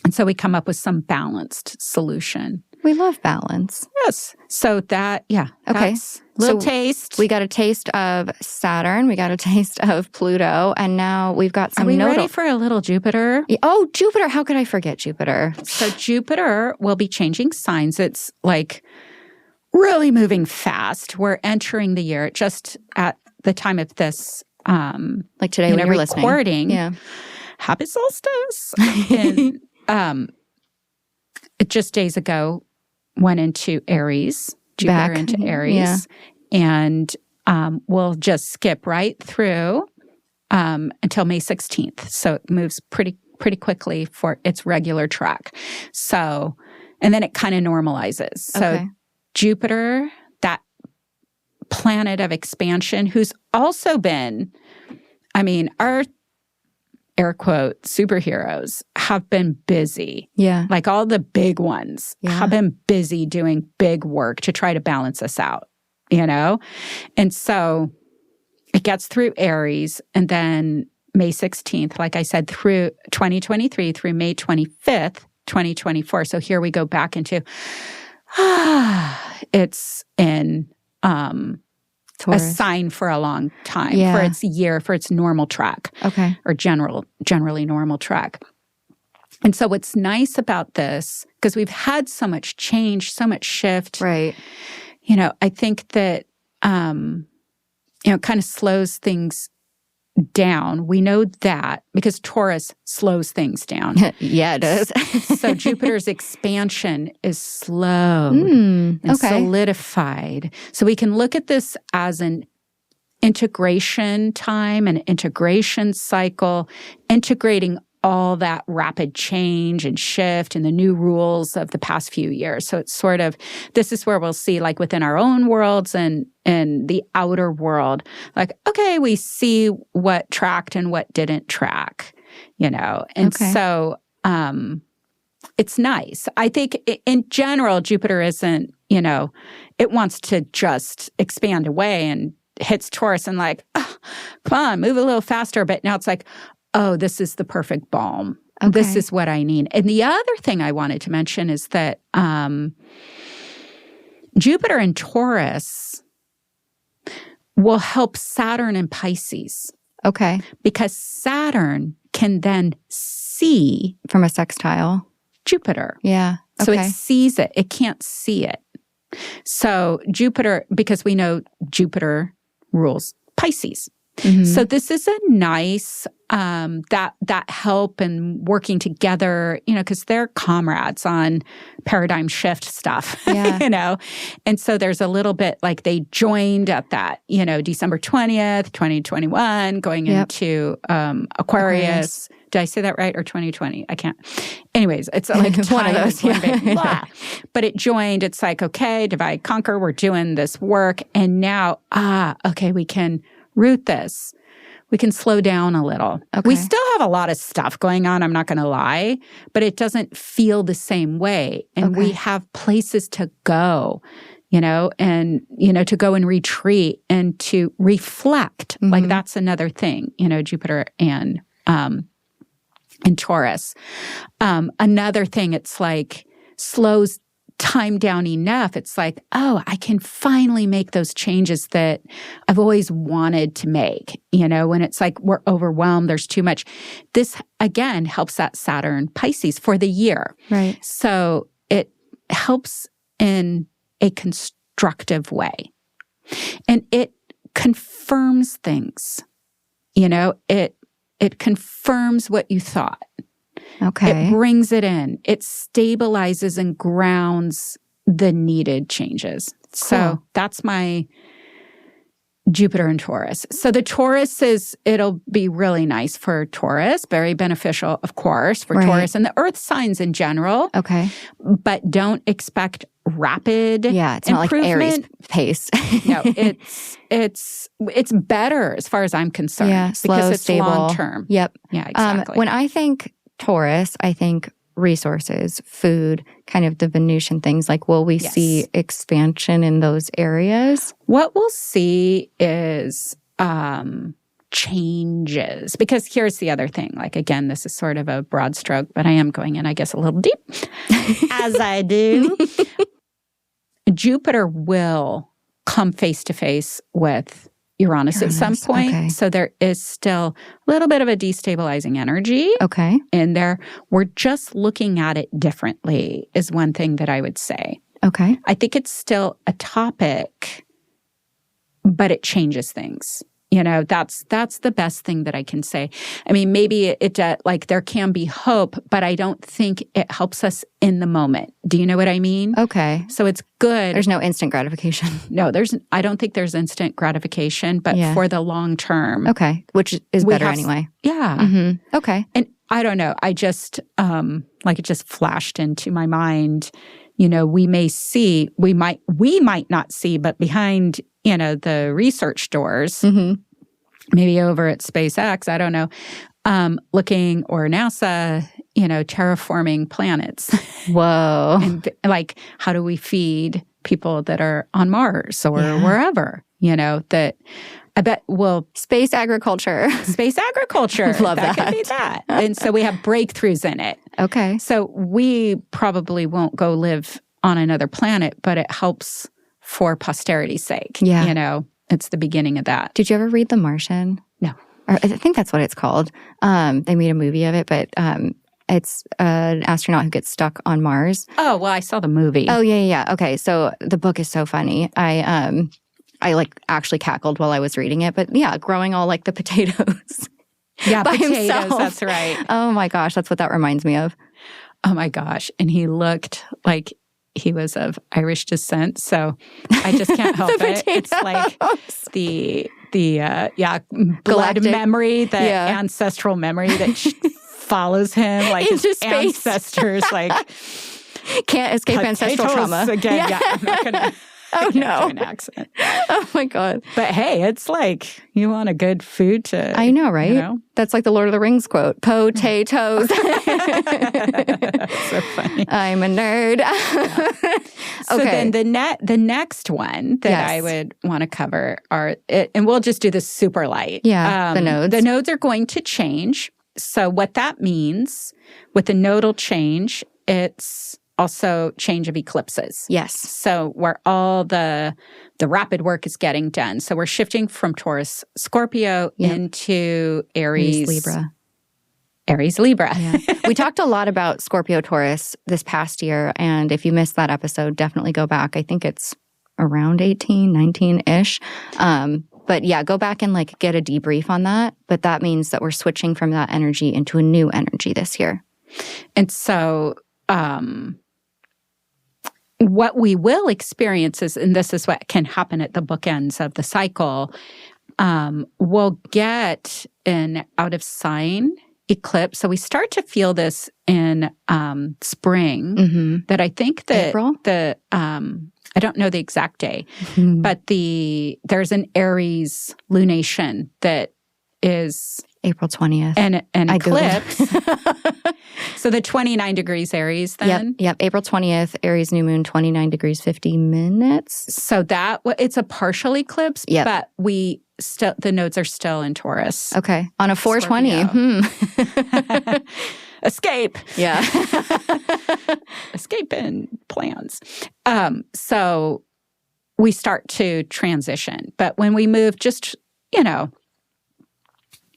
And so we come up with some balanced solution. We love balance. Yes. So that, okay. That's little taste. We got a taste of Saturn. We got a taste of Pluto. And now we've got some Are we ready for a little Jupiter? Oh, Jupiter. How could I forget Jupiter? So Jupiter will be changing signs. It's really moving fast. We're entering the year just at the time of this. Today when you're recording. Listening. Yeah. Happy solstice. And it just days ago went into Aries, Jupiter into Aries. Yeah. And we'll just skip right through until May 16th. So it moves pretty quickly for its regular track. So, and then it kind of normalizes. So Jupiter, that planet of expansion, who's also been, our air quote, superheroes have been busy. Yeah. All the big ones have been busy doing big work to try to balance us out, And so it gets through Aries, and then May 16th, like I said, through 2023 through May 25th, 2024. So here we go back into, it's in Taurus. A sign for a long time, for its year, for its normal track. Okay. Or generally normal track. And so what's nice about this, because we've had so much change, so much shift. Right. I think that, kind of slows things down. We know that because Taurus slows things down. Yeah, it does. So Jupiter's expansion is slowed and solidified. So we can look at this as an integration time, an integration cycle, integrating all that rapid change and shift and the new rules of the past few years. So it's sort of, this is where we'll see within our own worlds and the outer world, okay, we see what tracked and what didn't track, And so it's nice. I think in general, Jupiter isn't, it wants to just expand away and hits Taurus and come on, move a little faster. But now it's oh, this is the perfect balm. Okay. This is what I need. And the other thing I wanted to mention is that Jupiter and Taurus will help Saturn and Pisces. Okay. Because Saturn can then see from a sextile Jupiter. Yeah. So it sees it. It can't see it. So Jupiter, because we know Jupiter rules Pisces. Mm-hmm. So this is a nice that help and working together, because they're comrades on paradigm shift stuff, And so there's a little bit they joined at that, December 20th, 2021, going into Aquarius. Did I say that right? Or 2020? I can't. Anyways, it's one of those. Blah. But it joined. It's okay, divide, conquer. We're doing this work. And now, okay, we can root this. We can slow down a little. Okay. We still have a lot of stuff going on, I'm not going to lie, but it doesn't feel the same way. And we have places to go, and, to go and retreat and to reflect. Mm-hmm. That's another thing, Jupiter and Taurus. Another thing, it's slows time down enough. It's oh, I can finally make those changes that I've always wanted to make, when it's we're overwhelmed, there's too much. This, again, helps that Saturn Pisces for the year. Right. So it helps in a constructive way. And it confirms things. It confirms what you thought. Okay. It brings it in. It stabilizes and grounds the needed changes. Cool. So that's my Jupiter in Taurus. So the Taurus it'll be really nice for Taurus, very beneficial, of course, for Taurus and the earth signs in general. Okay. But don't expect rapid it's not like Aries pace. No, it's better as far as I'm concerned. Yeah, slow, because it's stable. Long-term. Yep. Yeah, exactly. When I think Taurus, I think resources, food, kind of the Venusian things. Like, will we see expansion in those areas? What we'll see is changes. Because here's the other thing. Like, again, this is sort of a broad stroke, but I am going in, I guess, a little deep, as I do. Jupiter will come face to face with Uranus at some point. Okay. So there is still a little bit of a destabilizing energy in there. We're just looking at it differently is one thing that I would say. Okay. I think it's still a topic, but it changes things. That's the best thing that I can say. I mean, maybe it like there can be hope, but I don't think it helps us in the moment. Do you know what I mean? Okay. So it's good. There's no instant gratification. No, I don't think there's instant gratification, but for the long term. Okay. Which is better anyway. Yeah. Mm-hmm. Okay. And I don't know. I just, it just flashed into my mind, we might not see, but behind, the research doors, maybe over at SpaceX, I don't know, looking, or NASA, terraforming planets. Whoa. And like, how do we feed people that are on Mars or wherever, that I bet, space agriculture. Space agriculture. Love that. Could be that. And so we have breakthroughs in it. Okay. So we probably won't go live on another planet, but it helps for posterity's sake. Yeah. It's the beginning of that. Did you ever read The Martian? No. Or I think that's what it's called. They made a movie of it, but it's an astronaut who gets stuck on Mars. Oh, well, I saw the movie. Oh, yeah. Okay, so the book is so funny. I like actually cackled while I was reading it, but yeah, growing all like the potatoes. Yeah, by potatoes, himself. That's right. Oh my gosh, that's what that reminds me of. Oh my gosh. And he looked like he was of Irish descent, so I just can't help it. It's like the blood Galactic. Memory, the ancestral memory that follows him, like into his space. ancestors, like can't escape ancestral trauma again. Yeah, I'm not gonna. Oh no, an accent. Oh my god! But hey, it's like you want a good food to. I know, right? That's like the Lord of the Rings quote: "Potatoes." So funny. I'm a nerd. So then the next one that I would want to cover and we'll just do this super light. Yeah, the nodes. The nodes are going to change. So what that means with the nodal change, it's also change of eclipses. Yes. So where all the rapid work is getting done. So we're shifting from Taurus, Scorpio into Aries-Libra. Aries-Libra. Yeah. We talked a lot about Scorpio Taurus this past year, and if you missed that episode, definitely go back. I think it's around 18, 19-ish. But yeah, go back and like get a debrief on that. But that means that we're switching from that energy into a new energy this year. And so what we will experience is, and this is what can happen at the bookends of the cycle, we'll get an out of sign eclipse. So we start to feel this in spring, that I think that April? I don't know the exact day, but there's an Aries lunation that is April 20th. An eclipse. So the 29 degrees Aries then? Yep. April 20th, Aries new moon, 29 degrees, 50 minutes. So it's a partial eclipse, but the nodes are still in Taurus. Okay. On a 420. Escape. Yeah. Escape in plans. So we start to transition. But when we move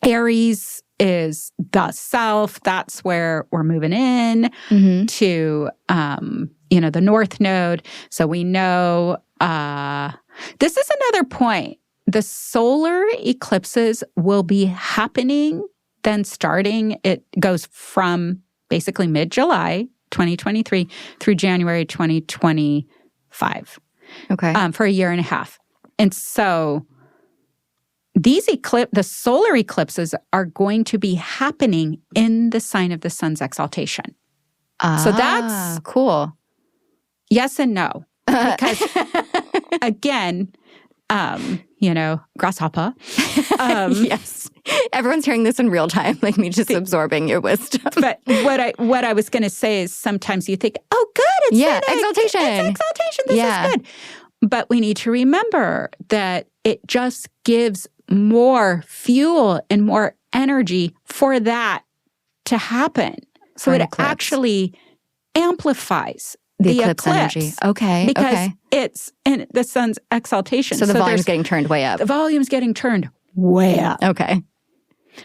Aries is the self. That's where we're moving in to the North Node. So we know this is another point. The solar eclipses will be happening then starting. It goes from basically mid-July 2023 through January 2025. Okay. For a year and a half. And so the solar eclipses are going to be happening in the sign of the sun's exaltation. So that's cool. Yes and no. Because again, grasshopper. Yes. Everyone's hearing this in real time, like me just absorbing your wisdom. But what I was going to say is sometimes you think, oh, good, it's exaltation. It's exaltation. This is good. But we need to remember that it just gives more fuel and more energy for that to happen. So it actually amplifies the eclipse energy. Okay. Because it's in the sun's exaltation. So the volume's getting turned way up. The volume's getting turned way up. Okay.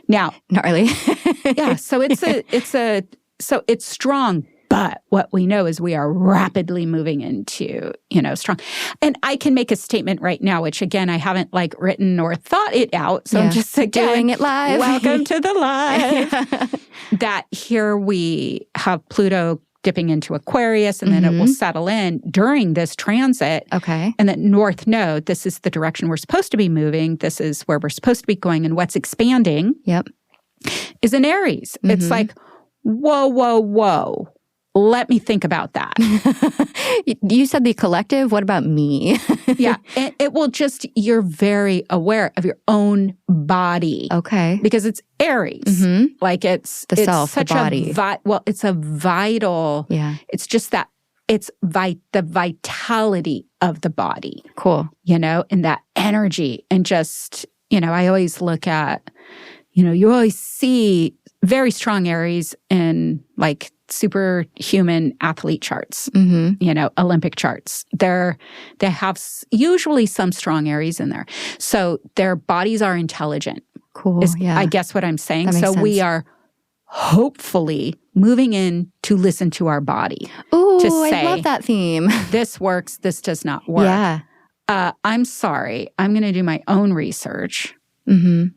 Now, gnarly. Yeah. So so it's strong. But what we know is we are rapidly moving into, strong. And I can make a statement right now, which again, I haven't written or thought it out. So I'm just doing it live. Welcome to the live. That here we have Pluto dipping into Aquarius, and then it will settle in during this transit. Okay. And that North Node, this is the direction we're supposed to be moving. This is where we're supposed to be going. And what's expanding is in Aries. It's like, whoa, whoa, whoa. Let me think about that. You said the collective. What about me? Yeah. It will just, you're very aware of your own body. Okay. Because it's Aries. It's the self, such the body. It's a vital. Yeah. It's just that it's the vitality of the body. Cool. And that energy. And just, I always look at, you always see very strong Aries in superhuman athlete charts, Olympic charts. They have usually some strong Aries in there. So their bodies are intelligent. Cool. I guess what I'm saying. That makes sense. We are hopefully moving in to listen to our body. Ooh, to say, I love that theme. This works, this does not work. Yeah. I'm sorry. I'm going to do my own research. And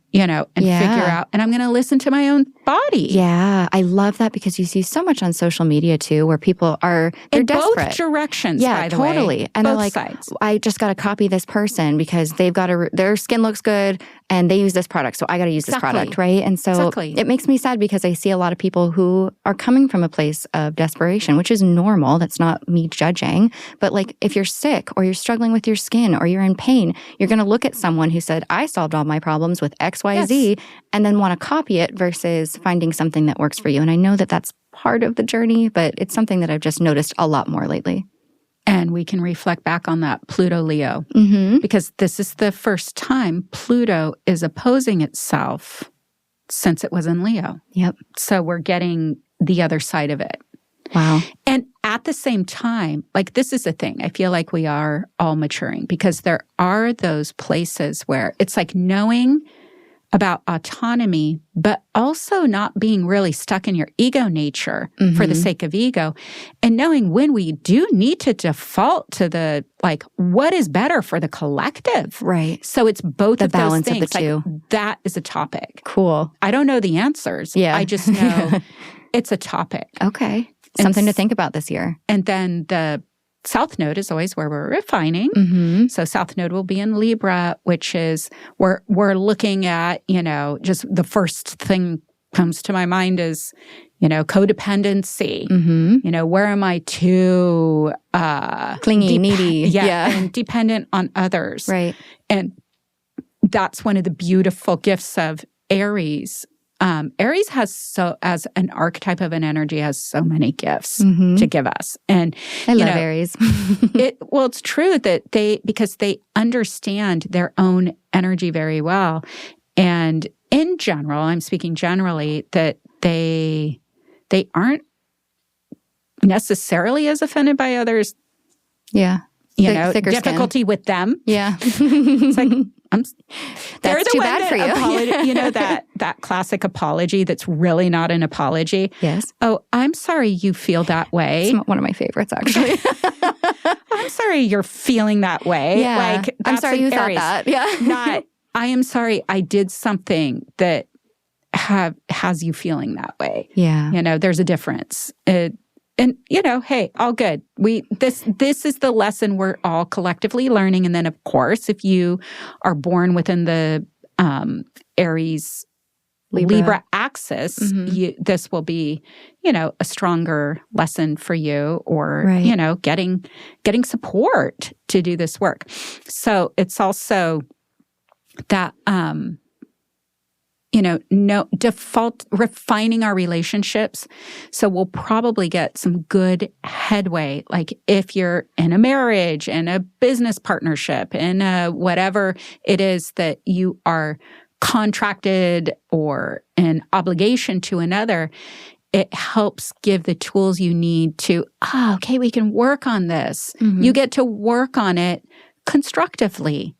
figure out, and I'm going to listen to my own body. Yeah, I love that because you see so much on social media too, where people they're in desperate. Both directions. Yeah, by the totally. way. And both they're like, sides. I just got to copy this person because they've got their skin looks good and they use this product, so I got to use this product, right? And so it makes me sad because I see a lot of people who are coming from a place of desperation, which is normal. That's not me judging, but if you're sick or you're struggling with your skin or you're in pain, you're going to look at someone who said, "I solved all my problems with X, Y, Z," and then want to copy it versus finding something that works for you. And I know that that's part of the journey, but it's something that I've just noticed a lot more lately. And we can reflect back on that Pluto Leo, because this is the first time Pluto is opposing itself since it was in Leo. Yep. So we're getting the other side of it. Wow. And at the same time, this is the thing, I feel like we are all maturing because there are those places where it's knowing about autonomy, but also not being really stuck in your ego nature for the sake of ego, and knowing when we do need to default to the what is better for the collective. Right. So it's both the of those balance things. of the two. That is a topic. Cool. I don't know the answers. Yeah. I just know it's a topic. Okay. Something to think about this year. And then the South Node is always where we're refining. So South Node will be in Libra, which is we're looking at, just the first thing comes to my mind is, codependency. Where am I too clingy, needy, and dependent on others. Right. And that's one of the beautiful gifts of Aries. Aries has as an archetype of an energy, has so many gifts to give us. And I love Aries. It's true that because they understand their own energy very well. And in general, I'm speaking generally, that they aren't necessarily as offended by others. Yeah. thicker difficulty skin. with them. Yeah. It's like, That's too bad for you. That classic apology that's really not an apology. Yes. Oh, I'm sorry you feel that way. It's one of my favorites, actually. I'm sorry you're feeling that way. Yeah. Like, I'm sorry you thought that. Yeah. Not, I am sorry I did something that has you feeling that way. Yeah. There's a difference. Hey, all good. This is the lesson we're all collectively learning. And then, of course, if you are born within the Aries-Libra axis, this will be, a stronger lesson for you, or getting support to do this work. So it's also that. Refining our relationships. So we'll probably get some good headway. Like if you're in a marriage, in a business partnership, in whatever it is that you are contracted or an obligation to another, it helps give the tools you need to, okay, we can work on this. You get to work on it constructively.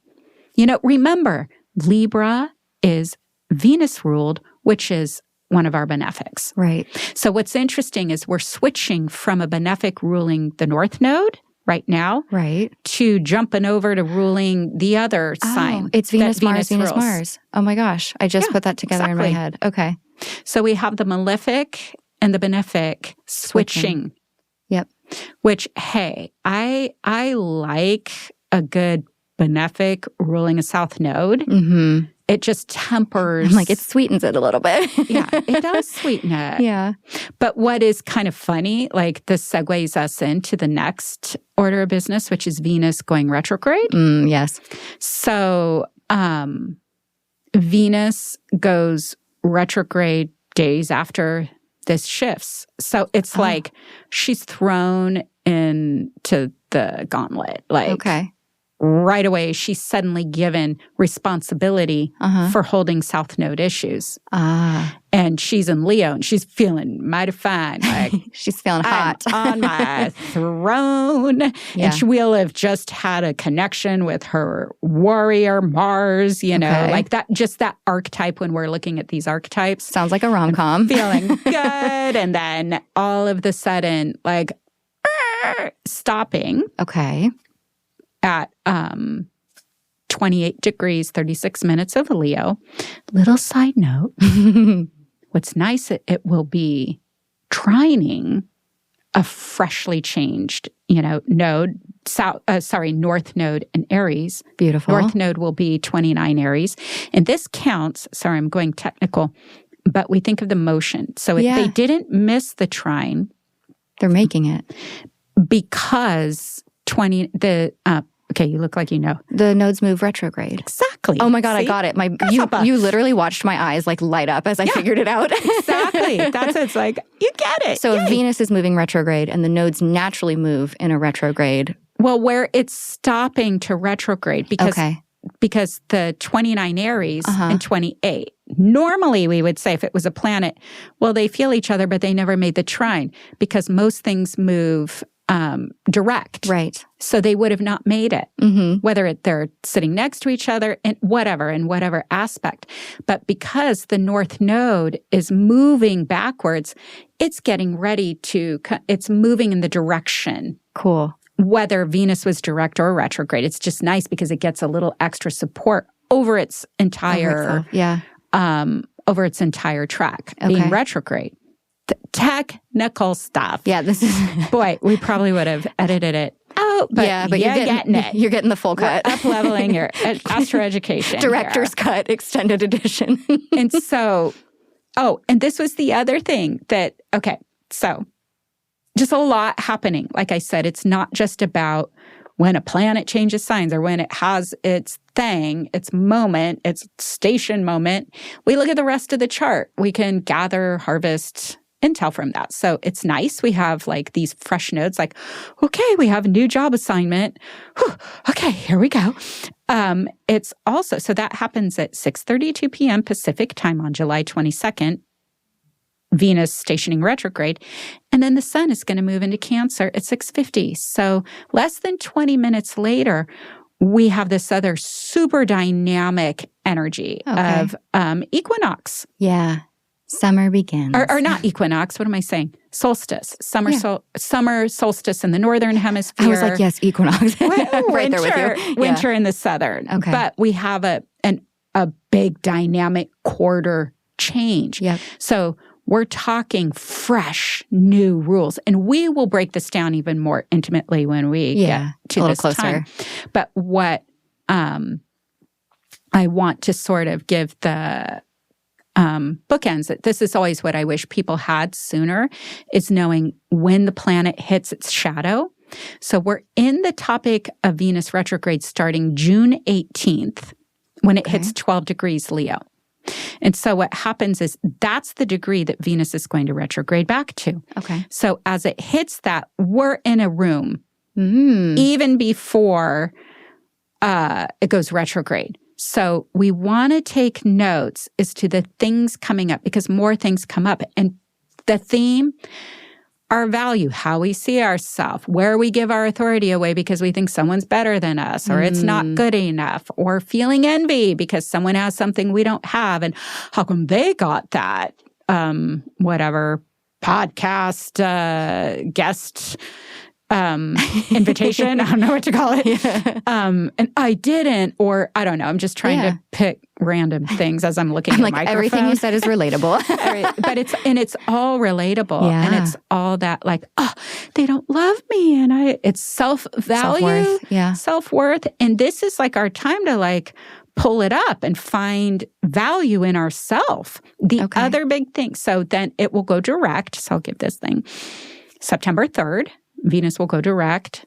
Remember, Libra is Venus ruled, which is one of our benefics. Right. So what's interesting is we're switching from a benefic ruling the North Node right now, right, to jumping over to ruling the other sign. It's Venus, Mars, rules. Mars. Oh my gosh. I just put that together in my head. Okay. So we have the malefic and the benefic switching. Yep. Which, hey, I like a good benefic ruling a South Node. Mm-hmm. It just tempers. It sweetens it a little bit. Yeah, it does sweeten it. Yeah. But what is kind of funny, this segues us into the next order of business, which is Venus going retrograde. Yes. So Venus goes retrograde days after this shifts. So it's like she's thrown into the gauntlet. Okay. Right away, she's suddenly given responsibility for holding South Node issues. And she's in Leo, and she's feeling mighty fine. She's feeling hot. I'm on my throne. Yeah. And she will have just had a connection with her warrior, Mars, like that, just that archetype when we're looking at these archetypes. Sounds like a rom-com. Feeling good. And then all of the sudden, stopping. Okay. At 28 degrees, 36 minutes of Leo. Little side note, what's nice, it will be trining a freshly changed, node, North Node in Aries. Beautiful. North Node will be 29 Aries. And this counts, sorry, I'm going technical, but we think of the motion. So if they didn't miss the trine. They're making it. Because okay, you look like you know. The nodes move retrograde. Exactly. Oh my God, see? I got it. You literally watched my eyes light up as I figured it out. Exactly. It's like, you get it. So if Venus is moving retrograde and the nodes naturally move in a retrograde. Well, where it's stopping to retrograde because the 29 Aries and 28. Normally, we would say if it was a planet, well, they feel each other, but they never made the trine because most things move direct. Right. So they would have not made it, whether they're sitting next to each other in whatever aspect. But because the North Node is moving backwards, it's getting ready it's moving in the direction. Cool. Whether Venus was direct or retrograde, it's just nice because it gets a little extra support over its entire, over its entire track, being retrograde. Technical stuff. Yeah, this is... Boy, we probably would have edited it out, but you're getting it. You're getting the full cut. We're up-leveling your astro education. Director's cut, extended edition. And so, and this was the other thing that, so just a lot happening. Like I said, it's not just about when a planet changes signs or when it has its thing, its moment, its station moment. We look at the rest of the chart. We can gather, harvest intel from that. So it's nice. We have these fresh nodes, we have a new job assignment. Whew, okay, here we go. It's also, so that happens at 6:32 p.m. Pacific time on July 22nd. Venus stationing retrograde. And then the sun is going to move into Cancer at 6:50. So less than 20 minutes later, we have this other super dynamic energy of equinox. Yeah. Summer begins. Or not equinox. What am I saying? Solstice. Summer solstice in the northern hemisphere. I was like, yes, equinox. Right there with you. Winter in the southern. Okay. But we have a big dynamic quarter change. Yep. So we're talking fresh, new rules. And we will break this down even more intimately when we get to this closer. time. But what I want to sort of give the bookends, that this is always what I wish people had sooner, is knowing when the planet hits its shadow. So we're in the topic of Venus retrograde starting June 18th when it hits 12 degrees Leo. And so what happens is that's the degree that Venus is going to retrograde back to. Okay. So as it hits that, we're in a room even before it goes retrograde. So we want to take notes as to the things coming up, because more things come up. And the theme, our value, how we see ourselves, where we give our authority away because we think someone's better than us, or it's not good enough, or feeling envy because someone has something we don't have. And how come they got that, whatever, podcast, guest, invitation. I don't know what to call it. And I didn't, or I don't know. I'm just trying to pick random things as I'm looking at like, microphone. everything you said is relatable. But it's all relatable. And it's all that like, oh, they don't love me. And it's self-value, self-worth. And this is like our time to like pull it up and find value in ourself. The other big thing. So then it will go direct. So I'll give this thing September 3rd. Venus will go direct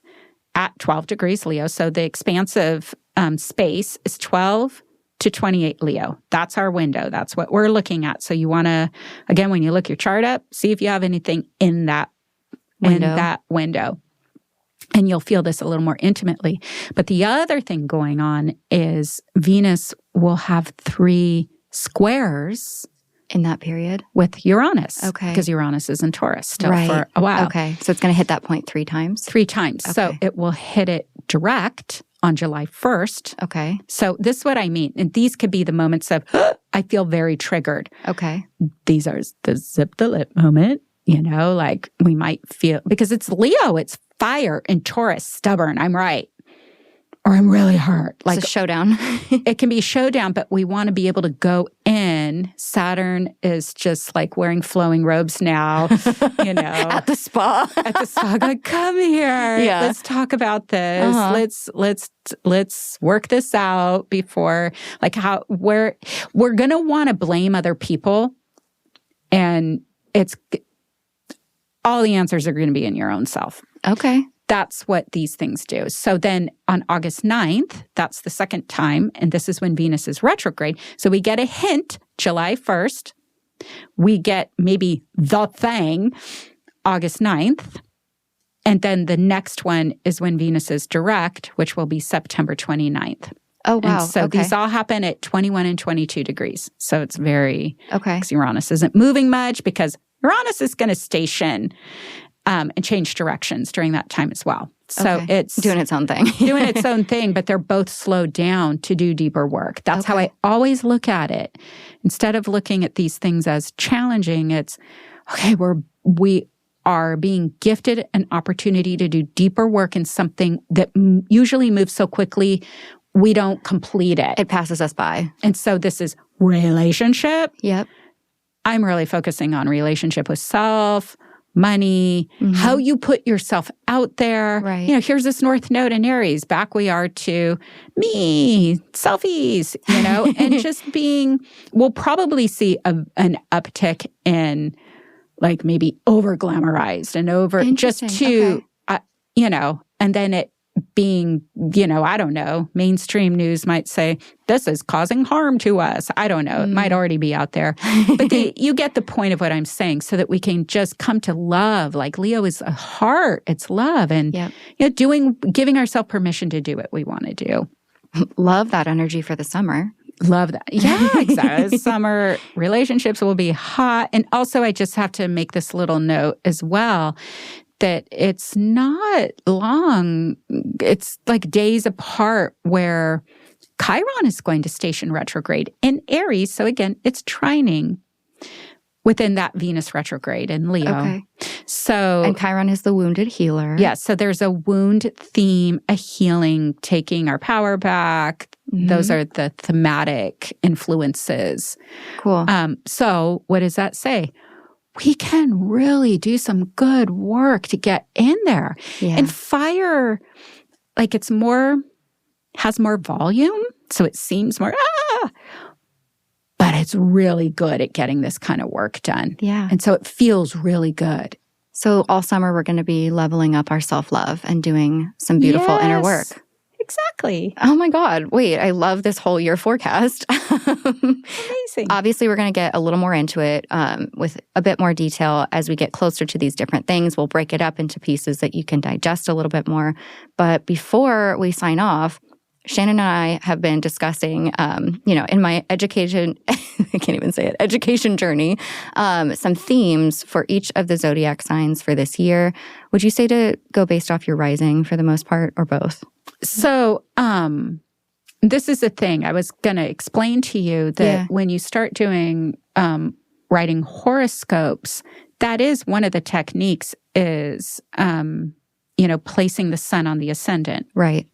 at 12 degrees Leo. So the expansive space is 12 to 28 Leo. That's our window. That's what we're looking at. So you want to, again, when you look your chart up, see if you have anything in that window. And you'll feel this a little more intimately. But the other thing going on is Venus will have 3 squares in that period with Uranus. Okay. Because Uranus is in Taurus still for a while. Okay. So it's going to hit that point 3 times? 3 times. Okay. So it will hit it direct on July 1st. Okay. So this is what I mean. And these could be the moments of, I feel very triggered. Okay. These are the zip the lip moment, you know, like we might feel, because it's Leo, it's fire, and Taurus, stubborn, I'm right. Or I'm really hurt. Like it's a showdown. It can be a showdown, but we want to be able to go in. Saturn is just like wearing flowing robes now, you know. At the spa. Like, come here. Yeah. Let's talk about this. Let's work this out before, like how we're going to want to blame other people. And it's all the answers are going to be in your own self. Okay. That's what these things do. So then on August 9th, that's the second time, and this is when Venus is retrograde. So we get a hint July 1st. We get maybe the thing August 9th. And then the next one is when Venus is direct, which will be September 29th. Oh, wow. And so these all happen at 21 and 22 degrees. So it's very, because Uranus isn't moving much because Uranus is going to station and change directions during that time as well. So it's doing its own thing. doing its own thing, but they're both slowed down to do deeper work. That's how I always look at it. Instead of looking at these things as challenging, it's, okay, we are being gifted an opportunity to do deeper work in something that usually moves so quickly, we don't complete it. It passes us by. And so this is relationship. Yep. I'm really focusing on relationship with self, money, how you put yourself out there. Right. You know, here's this North Node in Aries. Back we are to me, selfies, you know, and just we'll probably see an uptick in like maybe over glamorized and over just to, you know, and then it being, you know, I don't know, mainstream news might say, this is causing harm to us. I don't know. It might already be out there. But you get the point of what I'm saying, so that we can just come to love. Like Leo is a heart. It's love. And you know, giving ourselves permission to do what we want to do. Love that energy for the summer. Love that. Yeah, exactly. Summer relationships will be hot. And also, I just have to make this little note as well that it's not long. It's like days apart where Chiron is going to station retrograde in Aries. So again, it's trining within that Venus retrograde in Leo. Okay. So, and Chiron is the wounded healer. Yeah. So there's a wound theme, a healing, taking our power back. Those are the thematic influences. Cool. So what does that say? We can really do some good work to get in there. Yeah. And fire, like has more volume. So it seems more, but it's really good at getting this kind of work done. Yeah. And so it feels really good. So all summer, we're going to be leveling up our self-love and doing some beautiful inner work. Exactly. Oh my God. Wait, I love this whole year forecast. Amazing. Obviously, we're going to get a little more into it with a bit more detail as we get closer to these different things. We'll break it up into pieces that you can digest a little bit more. But before we sign off, Shannon and I have been discussing, in my education, I can't even say it, education journey, some themes for each of the zodiac signs for this year. Would you say to go based off your rising for the most part, or both? So this is the thing. I was going to explain to you that when you start doing writing horoscopes, that is one of the techniques is, placing the sun on the ascendant. Right.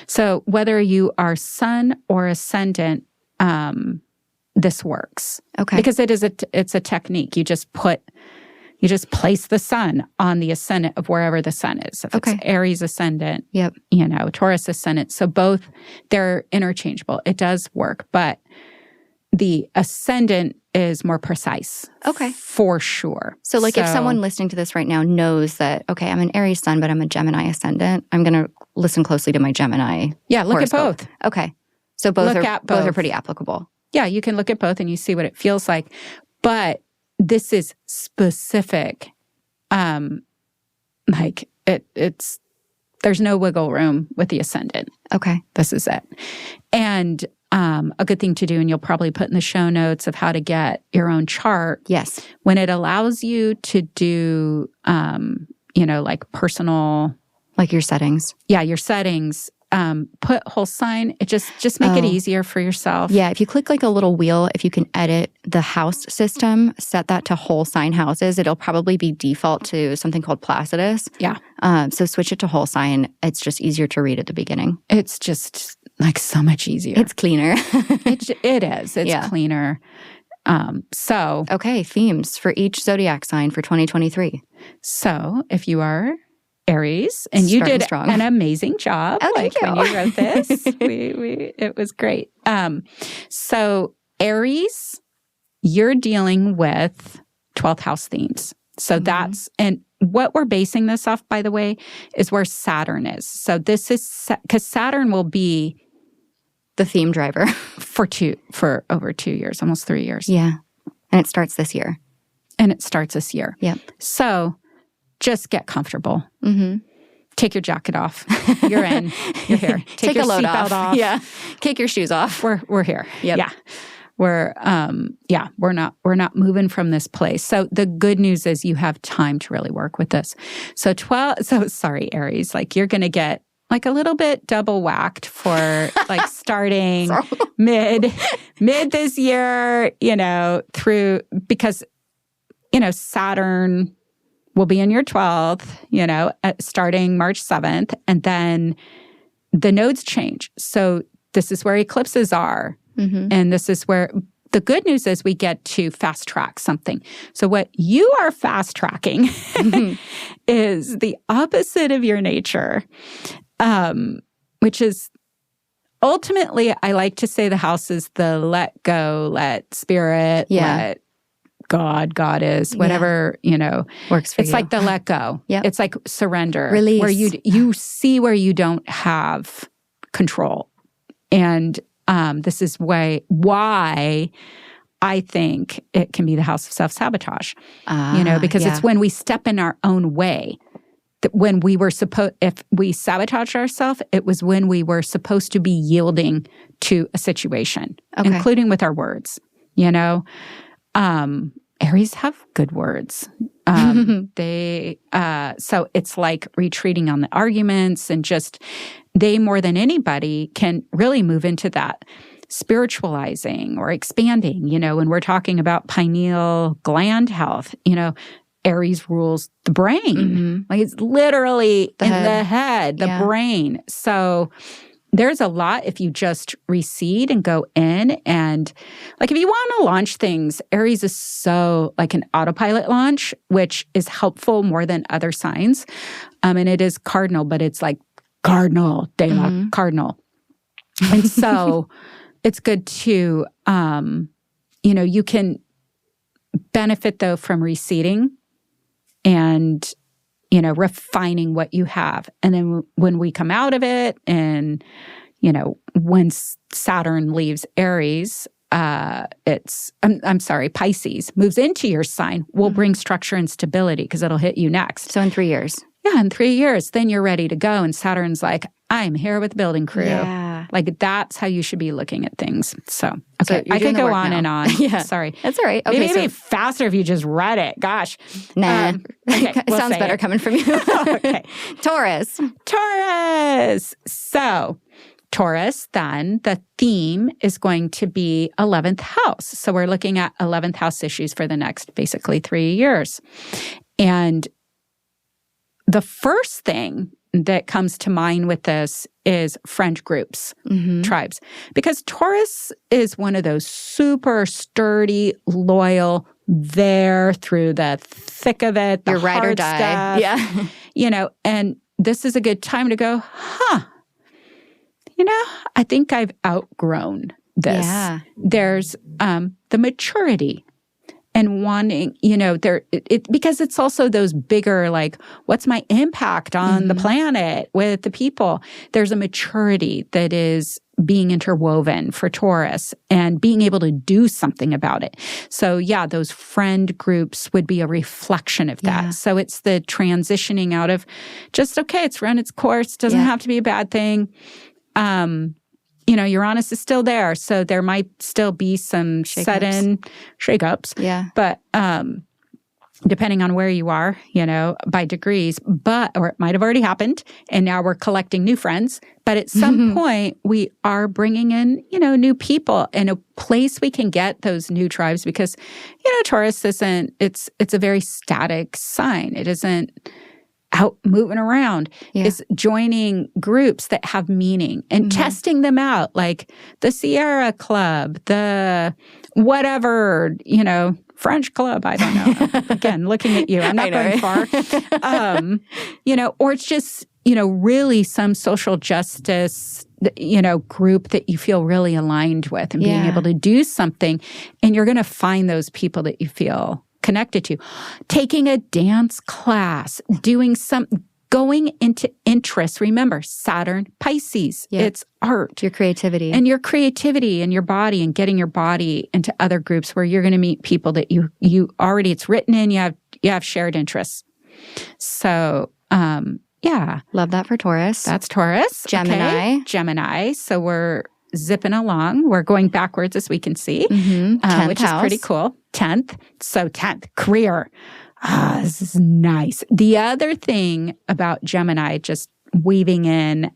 So whether you are sun or ascendant, this works. Okay. Because it's a technique. You just place the sun on the ascendant of wherever the sun is. If it's Aries ascendant, Taurus ascendant. So both, they're interchangeable. It does work, but the ascendant is more precise. Okay. For sure. So if someone listening to this right now knows that, okay, I'm an Aries sun, but I'm a Gemini ascendant, I'm going to listen closely to my Gemini. Yeah, look horoscope. at both. Okay. So both are pretty applicable. Yeah, you can look at both and you see what it feels like. But this is specific. There's no wiggle room with the ascendant. Okay. This is it. And a good thing to do, and you'll probably put in the show notes of how to get your own chart. Yes. When it allows you to do, personal. Like your settings. Yeah, your settings. Put whole sign. It just make it easier for yourself. Yeah, if you click a little wheel, if you can edit the house system, set that to whole sign houses, it'll probably be default to something called Placidus. Yeah. So switch it to whole sign. It's just easier to read at the beginning. It's just so much easier. It's cleaner. It is. It's cleaner. Okay, themes for each zodiac sign for 2023. So if you are Aries, and you did an amazing job. Oh, thank you. When you wrote this, it was great. So Aries, you're dealing with 12th house themes. So and what we're basing this off, by the way, is where Saturn is. So this is, because Saturn will be the theme driver for over 2 years, almost 3 years. Yeah. And it starts this year. Yep. So just get comfortable. Mm-hmm. Take your jacket off. You're in. You're here. Take your a load off. Yeah. Kick your shoes off. We're here. Yep. Yeah. We're not moving from this place. So the good news is you have time to really work with this. So sorry, Aries, you're going to get a little bit double whacked for starting mid this year, through, because, Saturn will be in your 12th, starting March 7th. And then the nodes change. So this is where eclipses are. Mm-hmm. And this is where the good news is we get to fast track something. So what you are fast tracking is the opposite of your nature, which is ultimately, I like to say the house is the let go, let spirit, let God, goddess, whatever, works for you. It's like the let go. Yep. It's like surrender. Release. Where you see where you don't control. And this is why I think it can be the house of self-sabotage. Because it's when we step in our own way when we were if we sabotaged ourselves, it was when we were supposed to be yielding to a situation, including with our words. You know, Aries have good words. So it's like retreating on the arguments, and just they more than anybody can really move into that spiritualizing or expanding. You know, when we're talking about pineal gland health, you know, Aries rules the brain. Like it's literally the head, the brain. So there's a lot if you just recede and go in. And like if you want to launch things, Aries is so like an autopilot launch, which is helpful more than other signs. And it is cardinal, but it's like cardinal, de la cardinal. And so it's good to, you know, you can benefit though from receding and, you know, refining what you have. And then when we come out of it and, you know, when Saturn leaves Aries, Pisces moves into your sign, will bring structure and stability because it'll hit you next. So in 3 years. Yeah, in 3 years, then you're ready to go. And Saturn's like, I'm here with the building crew. Yeah. Like that's how you should be looking at things. So, okay, I could go on and on. Yeah. Sorry. That's all right. Okay, Maybe it'd be faster if you just read it. Gosh. Nah. Okay, it sounds better coming from you. Okay. Taurus. So Taurus, then the theme is going to be 11th house. So we're looking at 11th house issues for the next basically 3 years. And the first thing that comes to mind with this is friend groups, tribes. Because Taurus is one of those super sturdy, loyal, there through the thick of it, the Your ride or die. Stuff, Yeah. You know, and this is a good time to go, you know, I think I've outgrown this. Yeah. There's the maturity. And wanting, you know, because it's also those bigger, like, what's my impact on the planet with the people? There's a maturity that is being interwoven for Taurus and being able to do something about it. So yeah, those friend groups would be a reflection of that. Yeah. So it's the transitioning out of just, okay, it's run its course, doesn't have to be a bad thing. You know, Uranus is still there, so there might still be some sudden shakeups. Yeah. But depending on where you are, you know, by degrees, or it might have already happened, and now we're collecting new friends. But at some point, we are bringing in, you know, new people and a place we can get those new tribes because, you know, Taurus isn't, it's a very static sign. It isn't out moving around. Is joining groups that have meaning and testing them out, like the Sierra Club, the whatever, you know, French Club, I don't know. Again, looking at you, I'm not going far. You know, or it's just, you know, really some social justice, you know, group that you feel really aligned with and being able to do something. And you're going to find those people that you feel connected to. Taking a dance class, doing going into interests. Remember, Saturn, Pisces, it's art. Your creativity. And your creativity and your body and getting your body into other groups where you're going to meet people that you already, it's written in, you have shared interests. So, yeah. Love that for Taurus. That's Taurus. Gemini. Okay. Gemini. So we're zipping along. We're going backwards as we can see, which is pretty cool. 10th. So 10th, career. This is nice. The other thing about Gemini, just weaving in,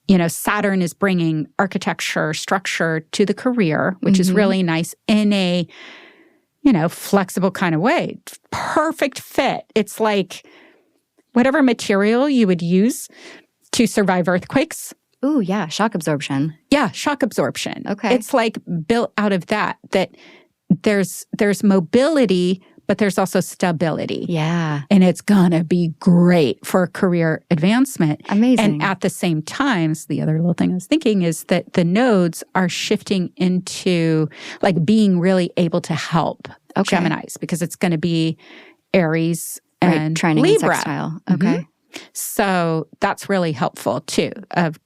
you know, Saturn is bringing architecture, structure to the career, which is really nice in a, you know, flexible kind of way. Perfect fit. It's like whatever material you would use to survive earthquakes. Ooh, yeah. Shock absorption. Yeah, shock absorption. Okay. It's like built out of that there's mobility, but there's also stability. Yeah. And it's gonna be great for career advancement. Amazing. And at the same time, the other little thing I was thinking is that the nodes are shifting into like being really able to help Geminis because it's going to be Aries and trining Libra. And sextile. Okay. So that's really helpful too, of,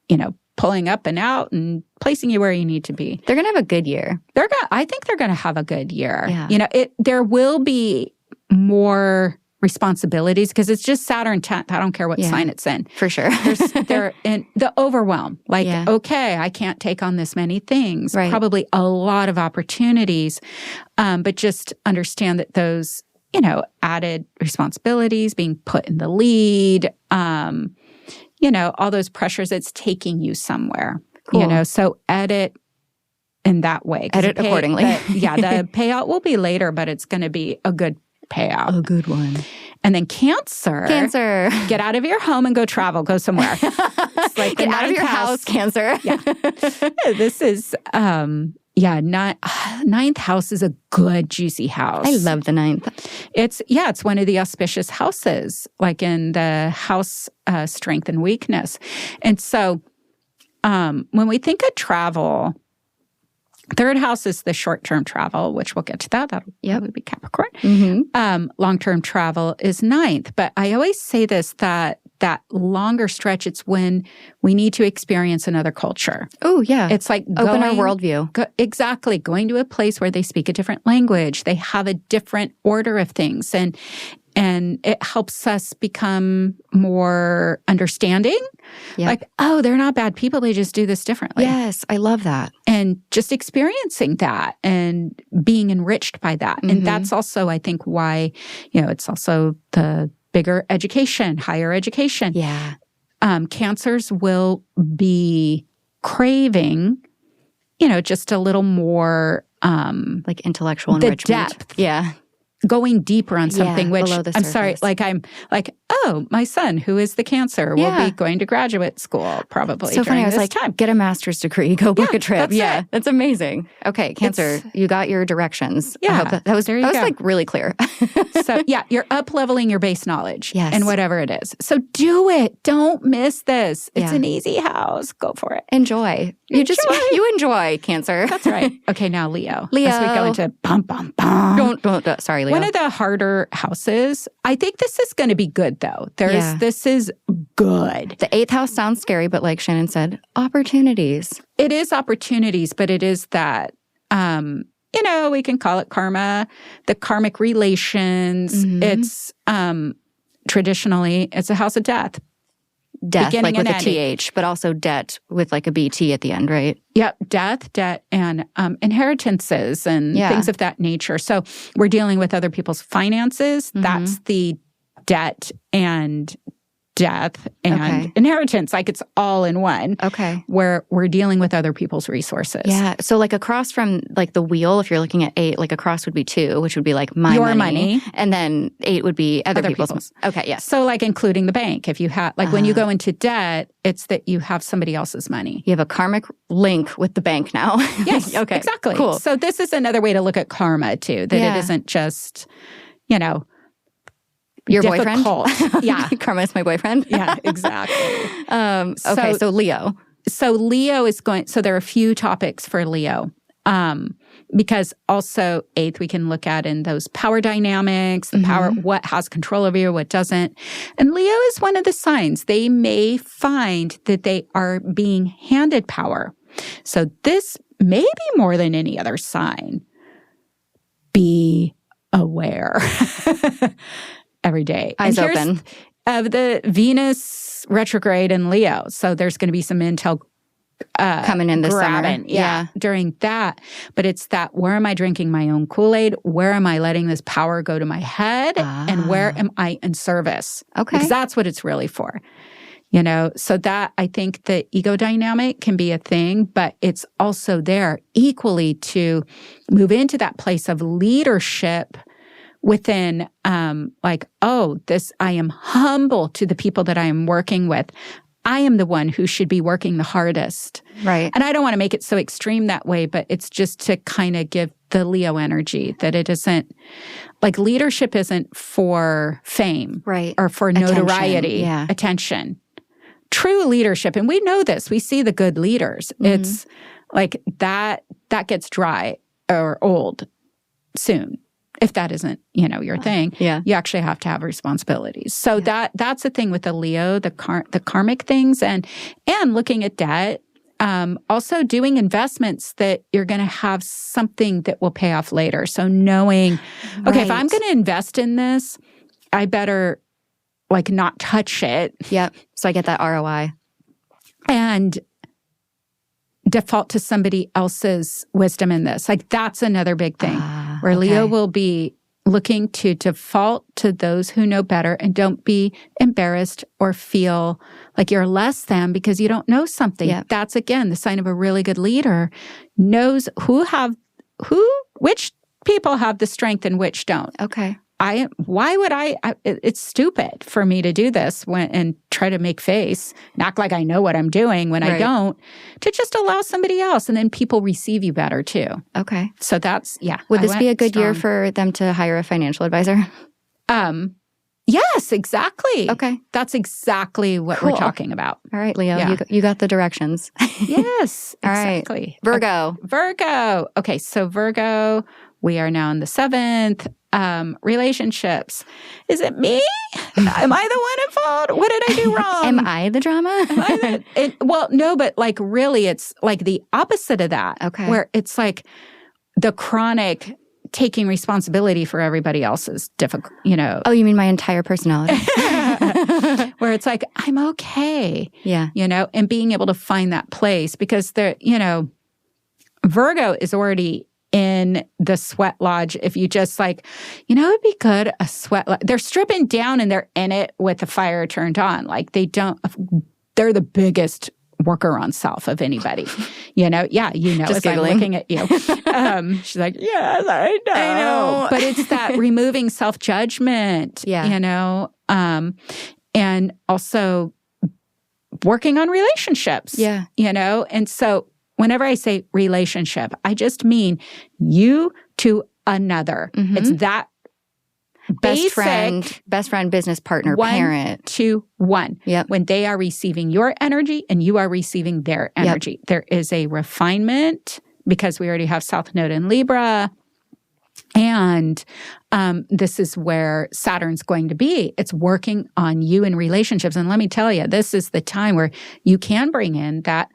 you know, pulling up and out and placing you where you need to be. They're going to have a good year. I think they're going to have a good year. Yeah. You know, there will be more responsibilities, because it's just Saturn 10th. I don't care what sign it's in. For sure. They're in the overwhelm. Like, okay, I can't take on this many things. Right. Probably a lot of opportunities. But just understand that those, added responsibilities, being put in the lead, all those pressures, it's taking you somewhere. Cool. So edit in that way. Edit accordingly. The payout will be later, but it's going to be a good payout. A good one. And then Cancer. Get out of your home and go travel. Go somewhere. It's like get out of your house, Cancer. This is, ninth house is a good, juicy house. I love the ninth. It's one of the auspicious houses, like in the house strength and weakness. And so when we think of travel, third house is the short-term travel, which we'll get to that. That'll probably be Capricorn. Mm-hmm. Long-term travel is ninth. But I always say this, that longer stretch, it's when we need to experience another culture. Oh, yeah. It's like open our worldview. Exactly. Going to a place where they speak a different language. They have a different order of things. And it helps us become more understanding. Yep. Like, oh, they're not bad people. They just do this differently. Yes, I love that. And just experiencing that and being enriched by that. Mm-hmm. And that's also, I think, why, it's also the bigger education, higher education. Yeah. Cancers will be craving, just a little more like intellectual enrichment. Depth. Yeah. Going deeper on something, which I'm sorry, I'm like, oh, my son, who is the Cancer, will be going to graduate school probably. So funny. I was like, time. Get a master's degree, go book a trip. That's amazing. Okay, Cancer, you got your directions. Yeah, I hope that was like really clear. So you're up leveling your base knowledge, yes, and whatever it is. So do it. Don't miss this. It's an easy house. Go for it. Enjoy. You enjoy, Cancer. That's right. Okay, now Leo. As we go into bum bum bum. Don't. Sorry, Leo. One of the harder houses. I think this is going to be good, though. This is good. The 8th house sounds scary, but like Shannon said, opportunities. It is opportunities, but it is that, we can call it karma, the karmic relations. Mm-hmm. It's traditionally, it's a house of death. Death, like with a TH, but also debt with like a BT at the end, right? Yep, debt, and inheritances and things of that nature. So we're dealing with other people's finances. Mm-hmm. That's the debt and death and inheritance. Like it's all in one. Okay. Where we're dealing with other people's resources. Yeah. So like across from like the wheel, if you're looking at 8, like across would be 2, which would be like your money. And then 8 would be other people's. Okay. Yes. So like including the bank. If you have, like when you go into debt, it's that you have somebody else's money. You have a karmic link with the bank now. Yes. Okay. Exactly. Cool. So this is another way to look at karma too, that it isn't just, your difficult. Boyfriend? Yeah. Karma is my boyfriend? Yeah, exactly. Okay, so Leo. So Leo is so there are a few topics for Leo. Because also 8th we can look at in those power dynamics, the power, what has control over you, what doesn't. And Leo is one of the signs. They may find that they are being handed power. So this may be more than any other sign. Be aware. Every day. Eyes open. Of the Venus retrograde in Leo. So there's going to be some intel coming in this summer. Yeah. During that. But it's that, where am I drinking my own Kool-Aid? Where am I letting this power go to my head? And where am I in service? Okay. Because that's what it's really for. So that, I think the ego dynamic can be a thing, but it's also there equally to move into that place of leadership within, I am humble to the people that I am working with. I am the one who should be working the hardest. Right. And I don't want to make it so extreme that way, but it's just to kind of give the Leo energy that it isn't, like leadership isn't for fame. Right. Or for notoriety, attention. True leadership, and we know this, we see the good leaders. Mm-hmm. It's like that gets dry or old soon. If that isn't, your thing, you actually have to have responsibilities. So that's the thing with the Leo, the karmic things, and looking at debt. Also doing investments that you're going to have something that will pay off later. So knowing, okay, if I'm going to invest in this, I better like not touch it. Yep. So I get that ROI. And default to somebody else's wisdom in this. Like that's another big thing where Leo will be looking to default to those who know better and don't be embarrassed or feel like you're less than because you don't know something. Yep. That's again the sign of a really good leader, knows which people have the strength and which don't. Okay. Why would it's stupid for me to do this and try to make face, and act like I know what I'm doing when I don't, to just allow somebody else. And then people receive you better too. Okay. So that's, Would this be a good year for them to hire a financial advisor? Yes, exactly. Okay. That's exactly what we're talking about. All right, Leo, you got the directions. Yes, All exactly. right. Virgo. Virgo. Okay, so Virgo, we are now in the 7th. Relationships. Is it me? Am I the one at fault? What did I do wrong? Am I the drama? Well, no, but like really it's like the opposite of that. Okay. Where it's like the chronic taking responsibility for everybody else's difficult, Oh, you mean my entire personality? Where it's like, I'm okay. Yeah. And being able to find that place because Virgo is already in the sweat lodge. If you just like, it'd be good, a sweat lodge. They're stripping down and they're in it with the fire turned on. Like they're the biggest worker on self of anybody. Just as I'm looking at you. She's like, yes, I know. But it's that removing self-judgment, and also working on relationships, and so whenever I say relationship, I just mean you to another. Mm-hmm. It's that best friend, business partner, parent. 1-to-1. Yep. When they are receiving your energy and you are receiving their energy. Yep. There is a refinement because we already have South Node in Libra. And this is where Saturn's going to be. It's working on you in relationships. And let me tell you, this is the time where you can bring in that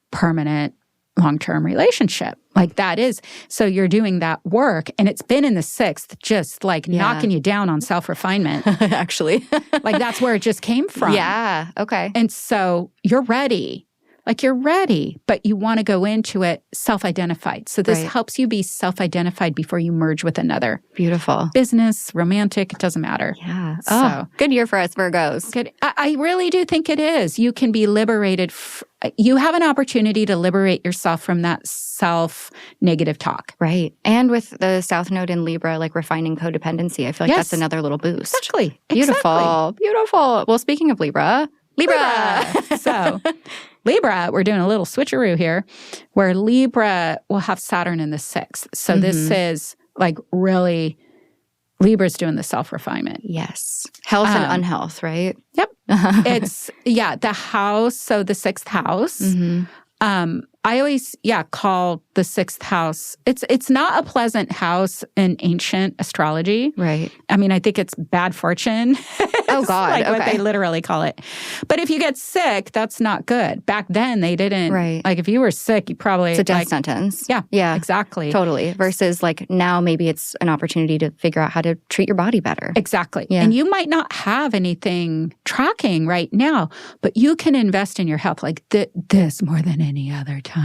permanent long-term relationship. Like that is, so you're doing that work and it's been in the 6th, just like knocking you down on self-refinement. Actually. Like that's where it just came from. Yeah. Okay. And so you're ready. Like you're ready, but you want to go into it self-identified. So this helps you be self-identified before you merge with another. Beautiful. Business, romantic, it doesn't matter. Yeah. So good year for us Virgos. Good. I really do think it is. You can be liberated. You have an opportunity to liberate yourself from that self-negative talk. Right. And with the South Node in Libra, like refining codependency, I feel like that's another little boost. Exactly. Beautiful. Beautiful. Well, speaking of Libra. So Libra, we're doing a little switcheroo here where Libra will have Saturn in the 6th. So this is like really, Libra's doing the self-refinement. Yes. Health and unhealth, right? Yep. It's, the house. So the 6th house. Mm-hmm. I always, call the 6th house. It's not a pleasant house in ancient astrology. Right. I mean, I think it's bad fortune. Oh, God. Like what they literally call it. But if you get sick, that's not good. Back then, they didn't. Right. Like if you were sick, you probably. It's a death sentence. Yeah. Yeah. Exactly. Totally. Versus like now, maybe it's an opportunity to figure out how to treat your body better. Exactly. Yeah. And you might not have anything tracking right now, but you can invest in your health like this more than any other time.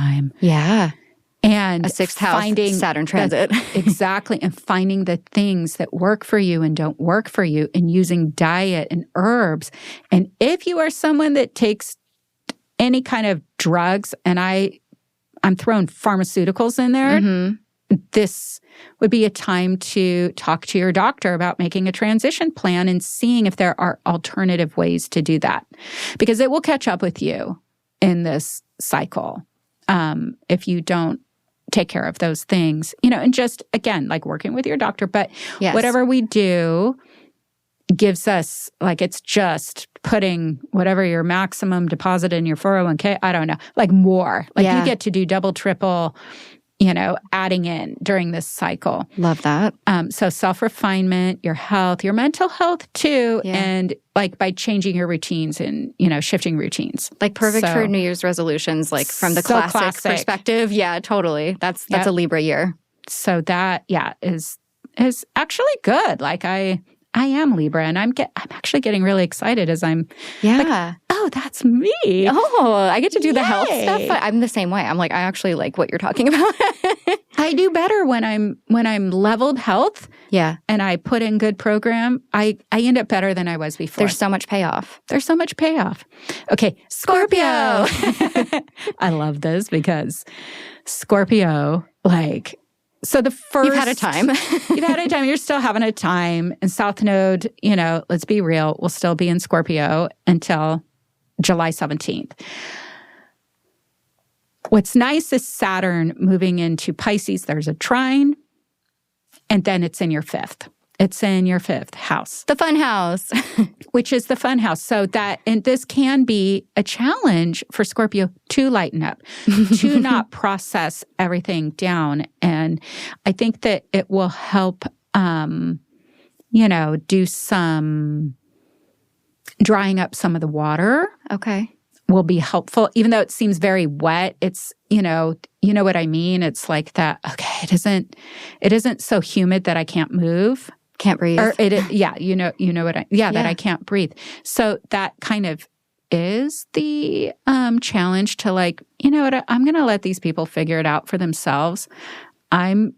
Yeah. And a 6th house Saturn transit. Exactly. And finding the things that work for you and don't work for you and using diet and herbs. And if you are someone that takes any kind of drugs, and I'm throwing pharmaceuticals in there, this would be a time to talk to your doctor about making a transition plan and seeing if there are alternative ways to do that. Because it will catch up with you in this cycle if you don't take care of those things, and just, again, like working with your doctor. But whatever we do gives us, like, it's just putting whatever your maximum deposit in your 401k, I don't know, like more. Like you get to do double, triple, adding in during this cycle. Love that. So self-refinement, your health, your mental health too, and like by changing your routines and, shifting routines. Like perfect for New Year's resolutions, like from the classic perspective. Yeah, totally. That's a Libra year. So that, is actually good. Like I I am Libra, and I'm actually getting really excited as I'm like, oh, that's me. Oh, I get to do the health stuff. But I'm the same way. I'm like, I actually like what you're talking about. I do better when I'm leveled health. Yeah. And I put in good program. I end up better than I was before. There's so much payoff. Okay, Scorpio. I love this because Scorpio, like, so the first... You've had a time. You've had a time. You're still having a time. And South Node, let's be real, will still be in Scorpio until July 17th. What's nice is Saturn moving into Pisces. There's a trine, and then it's in your fifth. It's in your fifth house. The fun house. Which is the fun house. So and this can be a challenge for Scorpio to lighten up, to not process everything down. And I think that it will help, do some drying up some of the water. Okay. Will be helpful, even though it seems very wet. It's, you know what I mean? It's like that, okay, it isn't so humid that I can't move. Can't breathe. Or that I can't breathe. So that kind of is the challenge to like, you know what, I'm going to let these people figure it out for themselves. I'm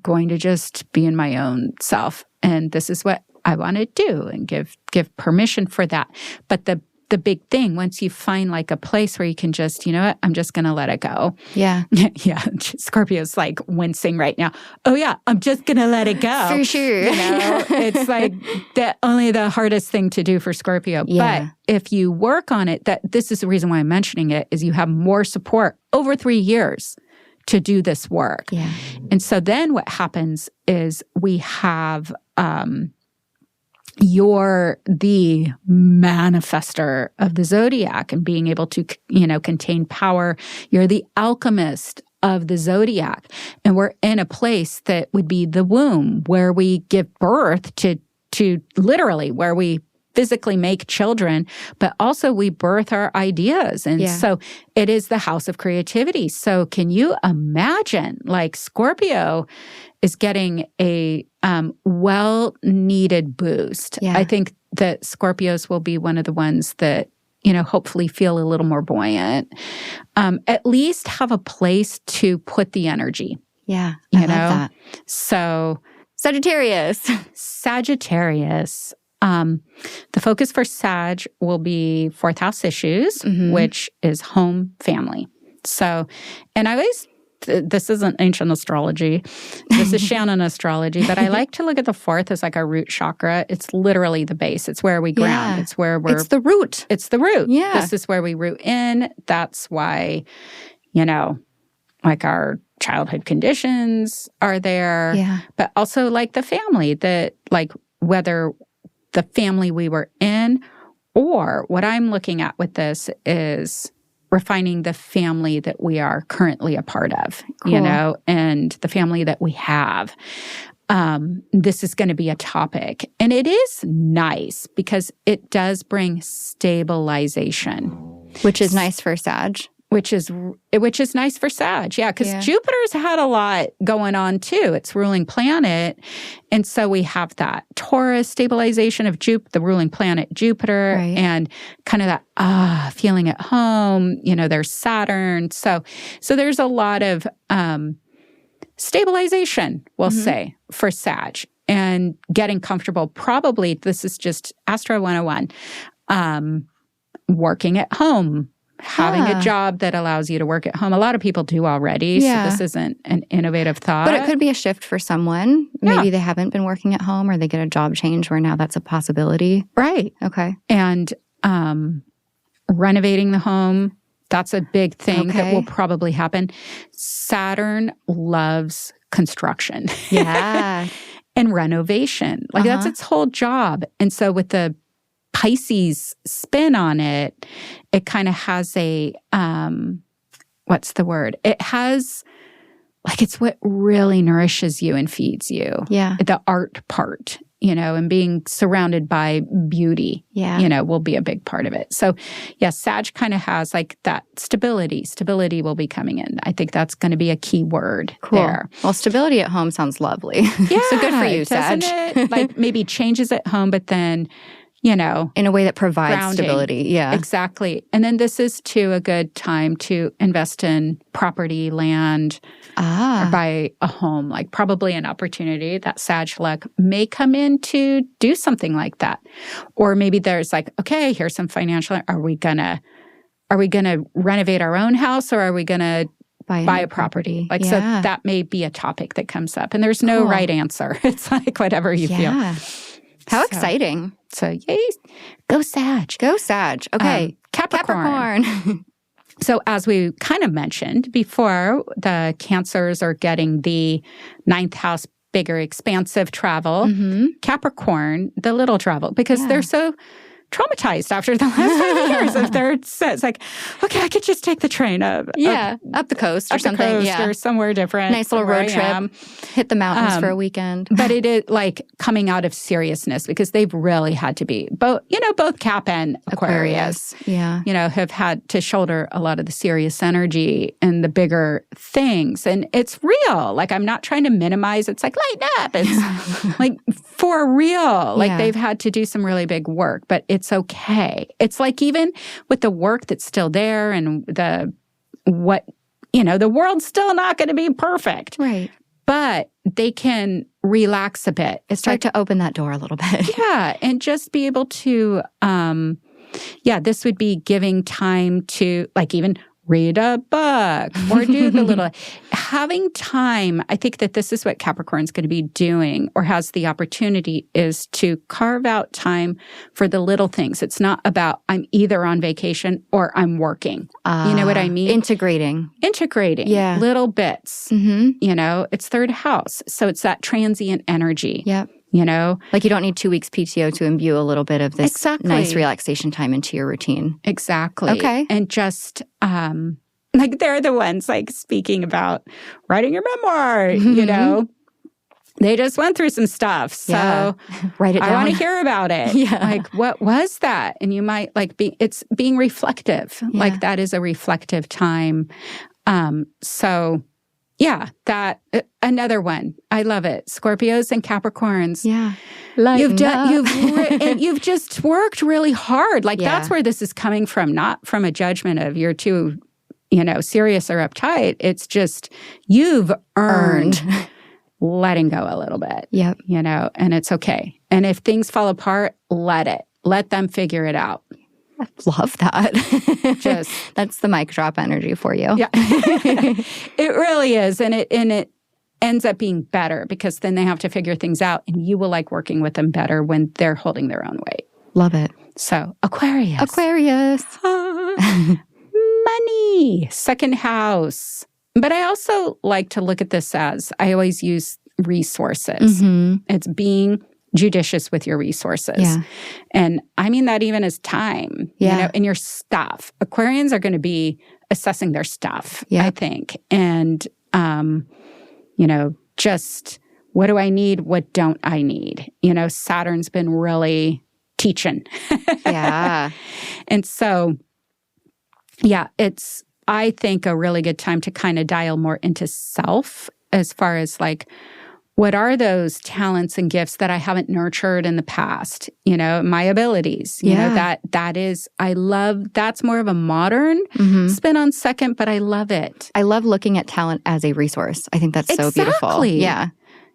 going to just be in my own self. And this is what I want to do and give permission for that. But the big thing, once you find like a place where you can just, you know what, I'm just going to let it go. Yeah. Yeah. Scorpio's like wincing right now. Oh yeah, I'm just going to let it go. For sure. It's like only the hardest thing to do for Scorpio. Yeah. But if you work on it, this is the reason why I'm mentioning it, is you have more support over 3 years to do this work. Yeah. And so then what happens is we have, you're the manifester of the Zodiac and being able to, contain power. You're the alchemist of the Zodiac. And we're in a place that would be the womb, where we give birth to literally where we physically make children, but also we birth our ideas. And so it is the house of creativity. So can you imagine, like, Scorpio is getting a well-needed boost. Yeah. I think that Scorpios will be one of the ones that, hopefully feel a little more buoyant. At least have a place to put the energy. Yeah, I love that. So Sagittarius. The focus for Sag will be fourth house issues, which is home, family. So, and I always, this isn't ancient astrology. This is Shannon astrology, but I like to look at the fourth as like our root chakra. It's literally the base. It's where we ground. Yeah. It's where It's the root. It's the root. Yeah. This is where we root in. That's why, like our childhood conditions are there. Yeah. But also like the family, that like whether the family we were in, or what I'm looking at with this is refining the family that we are currently a part of, Cool. and the family that we have. This is going to be a topic. And it is nice because it does bring stabilization. Which is nice for Sag. Which is nice for Sag, yeah, because Jupiter's had a lot going on too. It's ruling planet, and so we have that Taurus stabilization of the ruling planet Jupiter, right. And kind of that feeling at home. There's Saturn, so there's a lot of stabilization, we'll say, for Sag, and getting comfortable. Probably this is just Astro 101, working at home. Having a job that allows you to work at home. A lot of people do already, so this isn't an innovative thought. But it could be a shift for someone. Maybe they haven't been working at home, or they get a job change where now that's a possibility. Right. Okay. And renovating the home, that's a big thing that will probably happen. Saturn loves construction. Yeah. And renovation. Like that's its whole job. And so with the Pisces spin on it, it kind of has a, what's the word? It has, like, it's what really nourishes you and feeds you. Yeah. The art part. and being surrounded by beauty, will be a big part of it. So, Sag kind of has like that stability. Stability will be coming in. I think that's going to be a key word there. Well, stability at home sounds lovely. Yeah. So good for you, Sag. It? Like maybe changes at home, but then, in a way that provides grounding. Stability. Yeah. Exactly. And then this is too a good time to invest in property, land, or buy a home, like probably an opportunity that Sag luck may come in to do something like that. Or maybe there's like, okay, here's some financial, are we gonna renovate our own house, or are we gonna buy a property? Like, so that may be a topic that comes up. And there's no right answer. It's like whatever you feel. How exciting. So, yay. Go Sag. Go Sag. Okay. Capricorn. So as we kind of mentioned before, the Cancers are getting the 9th house, bigger, expansive travel. Capricorn, the little travel, because they're so traumatized after the last 5 years of their it's like, okay, I could just take the train up the coast or something. Or somewhere different. Nice little road trip. Hit the mountains for a weekend. But it is like coming out of seriousness, because they've really had to be both Cap and Aquarius. Have had to shoulder a lot of the serious energy and the bigger things. And it's real. Like, I'm not trying to minimize. It's like, lighten up. It's like for real. Like they've had to do some really big work, but it's okay. It's like even with the work that's still there and the world's still not going to be perfect. Right. But they can relax a bit. It's start to open that door a little bit. And just be able to, this would be giving time to like even read a book or do the little, having time. I think that this is what Capricorn's going to be doing, or has the opportunity, is to carve out time for the little things. It's not about I'm either on vacation or I'm working. You know what I mean? Integrating. Little bits. It's third house. So it's that transient energy. Yep. Like you don't need 2 weeks PTO to imbue a little bit of this nice relaxation time into your routine. Exactly. Okay. And just like they're the ones like speaking about writing your memoir, They just went through some stuff. So write it down. I want to hear about it. Like, what was that? And you might like it's being reflective. Like that is a reflective time. That another one. I love it. Scorpios and Capricorns. You've just worked really hard. Like that's where this is coming from, not from a judgment of you're too, serious or uptight. It's just you've earned letting go a little bit. Yep. And it's okay. And if things fall apart, let them figure it out. I love that. That's the mic drop energy for you. Yeah. It really is. And it ends up being better, because then they have to figure things out, and you will like working with them better when they're holding their own weight. Love it. So Aquarius. Money. 2nd house. But I also like to look at this as, I always use resources. It's being judicious with your resources. And I mean that even as time, and your stuff. Aquarians are going to be assessing their stuff, I think. And, just what do I need? What don't I need? Saturn's been really teaching. And so, it's, I think, a really good time to kind of dial more into self, as far as like, what are those talents and gifts that I haven't nurtured in the past? My abilities. That is, I love, that's more of a modern spin on 2nd, but I love it. I love looking at talent as a resource. I think that's so beautiful. Yeah.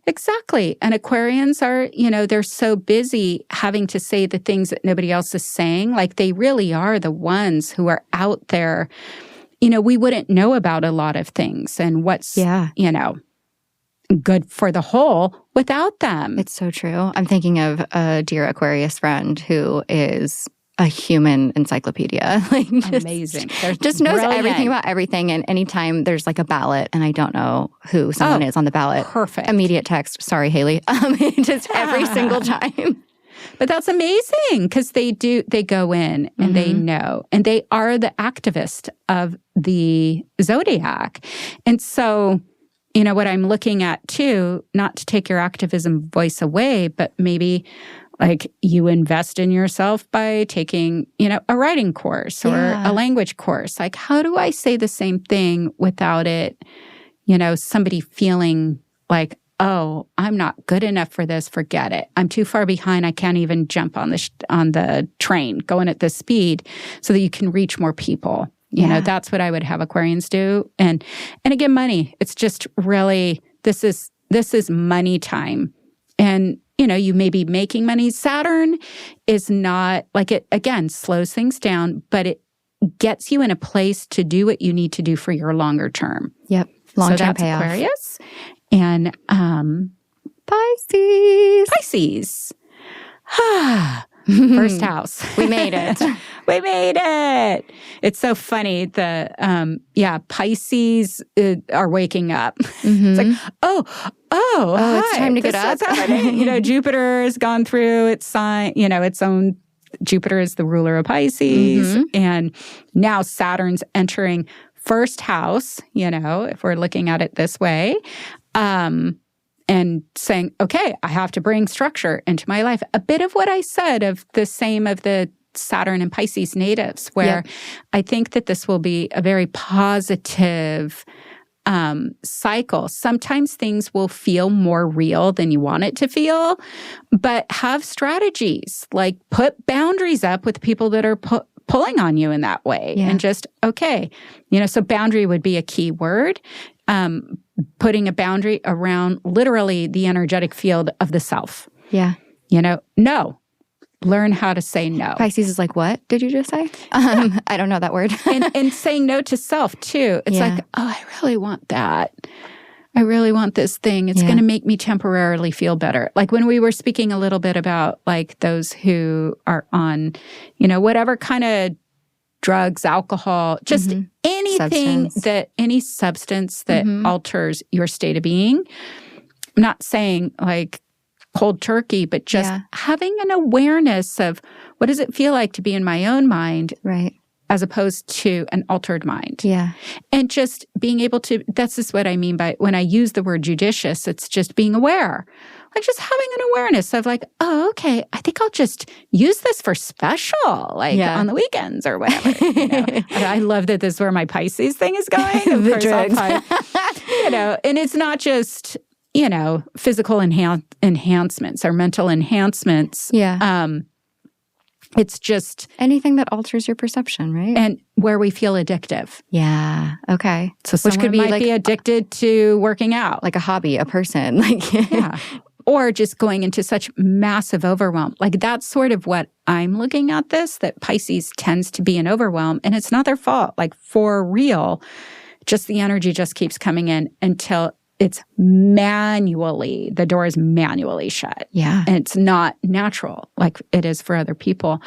Exactly. And Aquarians are, they're so busy having to say the things that nobody else is saying. Like they really are the ones who are out there. We wouldn't know about a lot of things and what's, good for the whole without them. It's so true. I'm thinking of a dear Aquarius friend who is a human encyclopedia. Amazing. Just knows everything about everything. And anytime there's like a ballot and I don't know who someone is on the ballot. Perfect. Immediate text. Sorry, Haley. Just every single time. But that's amazing, because they go in and they know. And they are the activist of the Zodiac. And so what I'm looking at too, not to take your activism voice away, but maybe like you invest in yourself by taking, a writing course or a language course. Like, how do I say the same thing without it, somebody feeling like, oh, I'm not good enough for this. Forget it. I'm too far behind. I can't even jump on the train going at this speed, so that you can reach more people. That's what I would have Aquarians do. And again, money. It's just really, this is money time. And, you may be making money. Saturn is not like it, again, slows things down, but it gets you in a place to do what you need to do for your longer term. Yep. Long-term payoff. Aquarius. And Pisces. First house. We made it. We made it. It's so funny. Pisces are waking up. Mm-hmm. It's like, hi, it's time to get up. Jupiter has gone through its sign, its own. Jupiter is the ruler of Pisces. Mm-hmm. And now Saturn's entering first house, if we're looking at it this way. And saying, okay, I have to bring structure into my life. A bit of what I said of the Saturn and Pisces natives, where I think that this will be a very positive cycle. Sometimes things will feel more real than you want it to feel, but have strategies, like put boundaries up with people that are pulling on you in that way. Yeah. And just, okay, so boundary would be a key word. Putting a boundary around literally the energetic field of the self. Yeah. No. Learn how to say no. Pisces is like, what did you just say? I don't know that word. and saying no to self, too. It's like, oh, I really want that. I really want this thing. It's going to make me temporarily feel better. Like when we were speaking a little bit about like those who are on, whatever kind of drugs, alcohol, just anything any substance that alters your state of being. I'm not saying like cold turkey, but just having an awareness of what does it feel like to be in my own mind, right, as opposed to an altered mind. Yeah. And just being able to, that's just what I mean by when I use the word judicious, it's just being aware. Like just having an awareness of like, oh, okay, I think I'll just use this for special, like on the weekends or whatever. I love that this is where my Pisces thing is going. Of the course, drugs. And it's not just, physical enhancements or mental enhancements. Yeah. It's just anything that alters your perception, right? And where we feel addictive. Yeah. Okay. So which could be might be addicted to working out, like a hobby, a person, like or just going into such massive overwhelm. Like that's sort of what I'm looking at this. That Pisces tends to be an overwhelm, and it's not their fault. Like for real, just the energy just keeps coming in until it's the door is manually shut. Yeah. And it's not natural like it is for other people.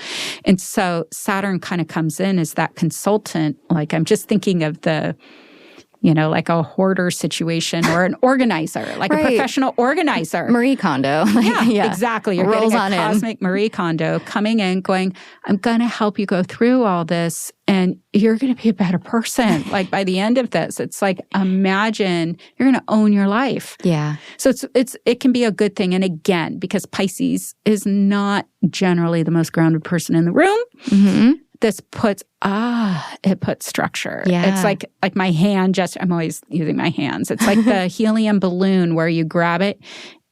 And so Saturn kind of comes in as that consultant. Like I'm just thinking of the, like a hoarder situation or an organizer, like a professional organizer. Marie Kondo. Yeah, exactly. You're rolls getting a cosmic Marie Kondo coming in going, I'm going to help you go through all this and you're going to be a better person. Like by the end of this, it's like, imagine you're going to own your life. Yeah. So it can be a good thing. And again, because Pisces is not generally the most grounded person in the room, this puts structure. Yeah. It's like my hand I'm always using my hands. It's like the helium balloon where you grab it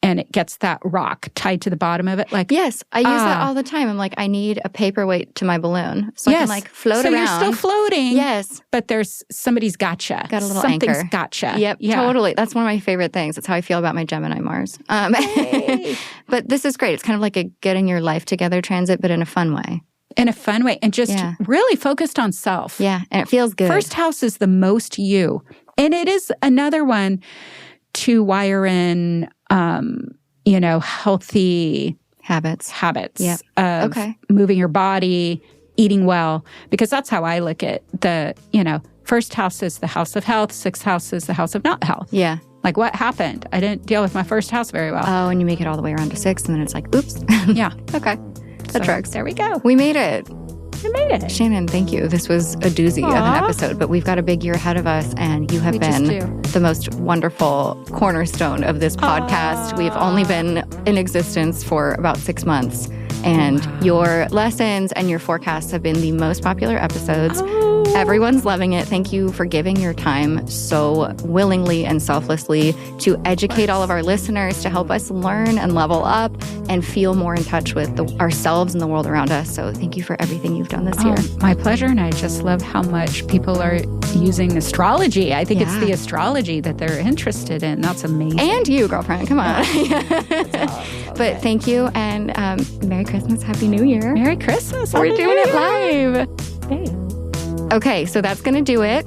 and it gets that rock tied to the bottom of it. Like yes, I use that all the time. I'm like, I need a paperweight to my balloon. So I can like float around. So you're still floating. Yes. But somebody's gotcha. Got a little Something's anchor. Gotcha. Yep, totally. That's one of my favorite things. That's how I feel about my Gemini Mars. But this is great. It's kind of like a getting your life together transit, but in a fun way. In a fun way. And just really focused on self. Yeah. And it feels good. First house is the most you. And it is another one to wire in, healthy habits of moving your body, eating well, because that's how I look at first house is the house of health, sixth house is the house of not health. Yeah. Like what happened? I didn't deal with my first house very well. Oh, and you make it all the way around to 6 and then it's like, oops. Yeah. Okay. That tracks. There we go. We made it. I made it. Shannon, thank you. This was a doozy of an episode, but we've got a big year ahead of us, and you have been the most wonderful cornerstone of this podcast. We've only been in existence for about 6 months, and your lessons and your forecasts have been the most popular episodes. Everyone's loving it. Thank you for giving your time so willingly and selflessly to educate all of our listeners, to help us learn and level up and feel more in touch with ourselves and the world around us. So thank you for everything you've done this year. My pleasure. And I just love how much people are using astrology. I think it's the astrology that they're interested in. That's amazing. And you, girlfriend. Come on. But thank you. And Merry Christmas. Happy New Year. Merry Christmas. We're doing it live. Hey. Okay, so that's going to do it.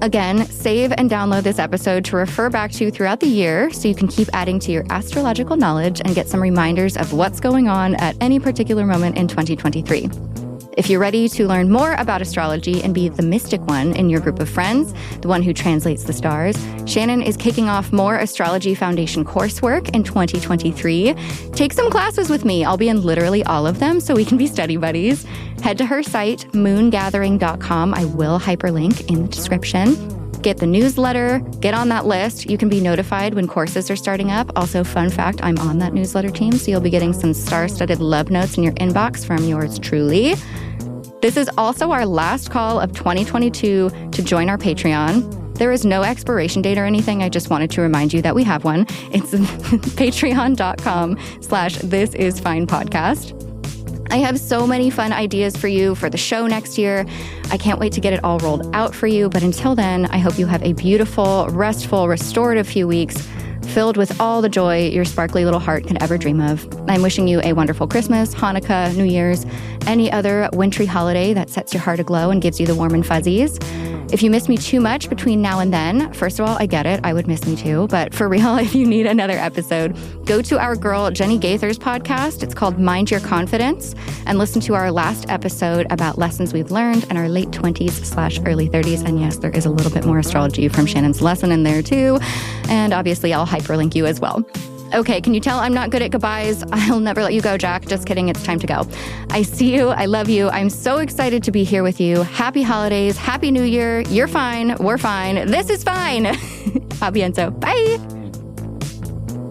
Again, save and download this episode to refer back to throughout the year so you can keep adding to your astrological knowledge and get some reminders of what's going on at any particular moment in 2023. If you're ready to learn more about astrology and be the mystic one in your group of friends, the one who translates the stars, Shannon is kicking off more Astrology Foundation coursework in 2023. Take some classes with me. I'll be in literally all of them so we can be study buddies. Head to her site, moongathering.com. I will hyperlink in the description. Get the newsletter, get on that list. You can be notified when courses are starting up. Also, fun fact, I'm on that newsletter team, so you'll be getting some star-studded love notes in your inbox from yours truly. This is also our last call of 2022 to join our Patreon. There is no expiration date or anything. I just wanted to remind you that we have one. It's patreon.com/thisisfinepodcast. I have so many fun ideas for you for the show next year. I can't wait to get it all rolled out for you. But until then, I hope you have a beautiful, restful, restorative few weeks filled with all the joy your sparkly little heart could ever dream of. I'm wishing you a wonderful Christmas, Hanukkah, New Year's, any other wintry holiday that sets your heart aglow and gives you the warm and fuzzies. If you miss me too much between now and then, first of all, I get it. I would miss me too. But for real, if you need another episode, go to our girl Jenny Gaither's podcast. It's called Mind Your Confidence, and listen to our last episode about lessons we've learned in our late 20s/early 30s. And yes, there is a little bit more astrology from Shannon's lesson in there too. And obviously, I'll hyperlink you as well. Okay, can you tell I'm not good at goodbyes? I'll never let you go, Jack. Just kidding. It's time to go. I see you. I love you. I'm so excited to be here with you. Happy holidays. Happy New Year. You're fine. We're fine. This is fine. A bientôt. Bye.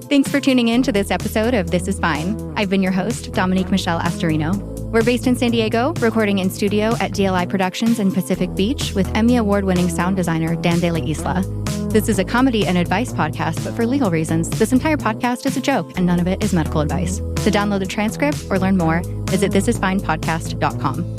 Thanks for tuning in to this episode of This Is Fine. I've been your host, Dominique Michelle Astorino. We're based in San Diego, recording in studio at DLI Productions in Pacific Beach with Emmy Award-winning sound designer Dan De La Isla. This is a comedy and advice podcast, but for legal reasons, this entire podcast is a joke and none of it is medical advice. To download the transcript or learn more, visit thisisfinepodcast.com.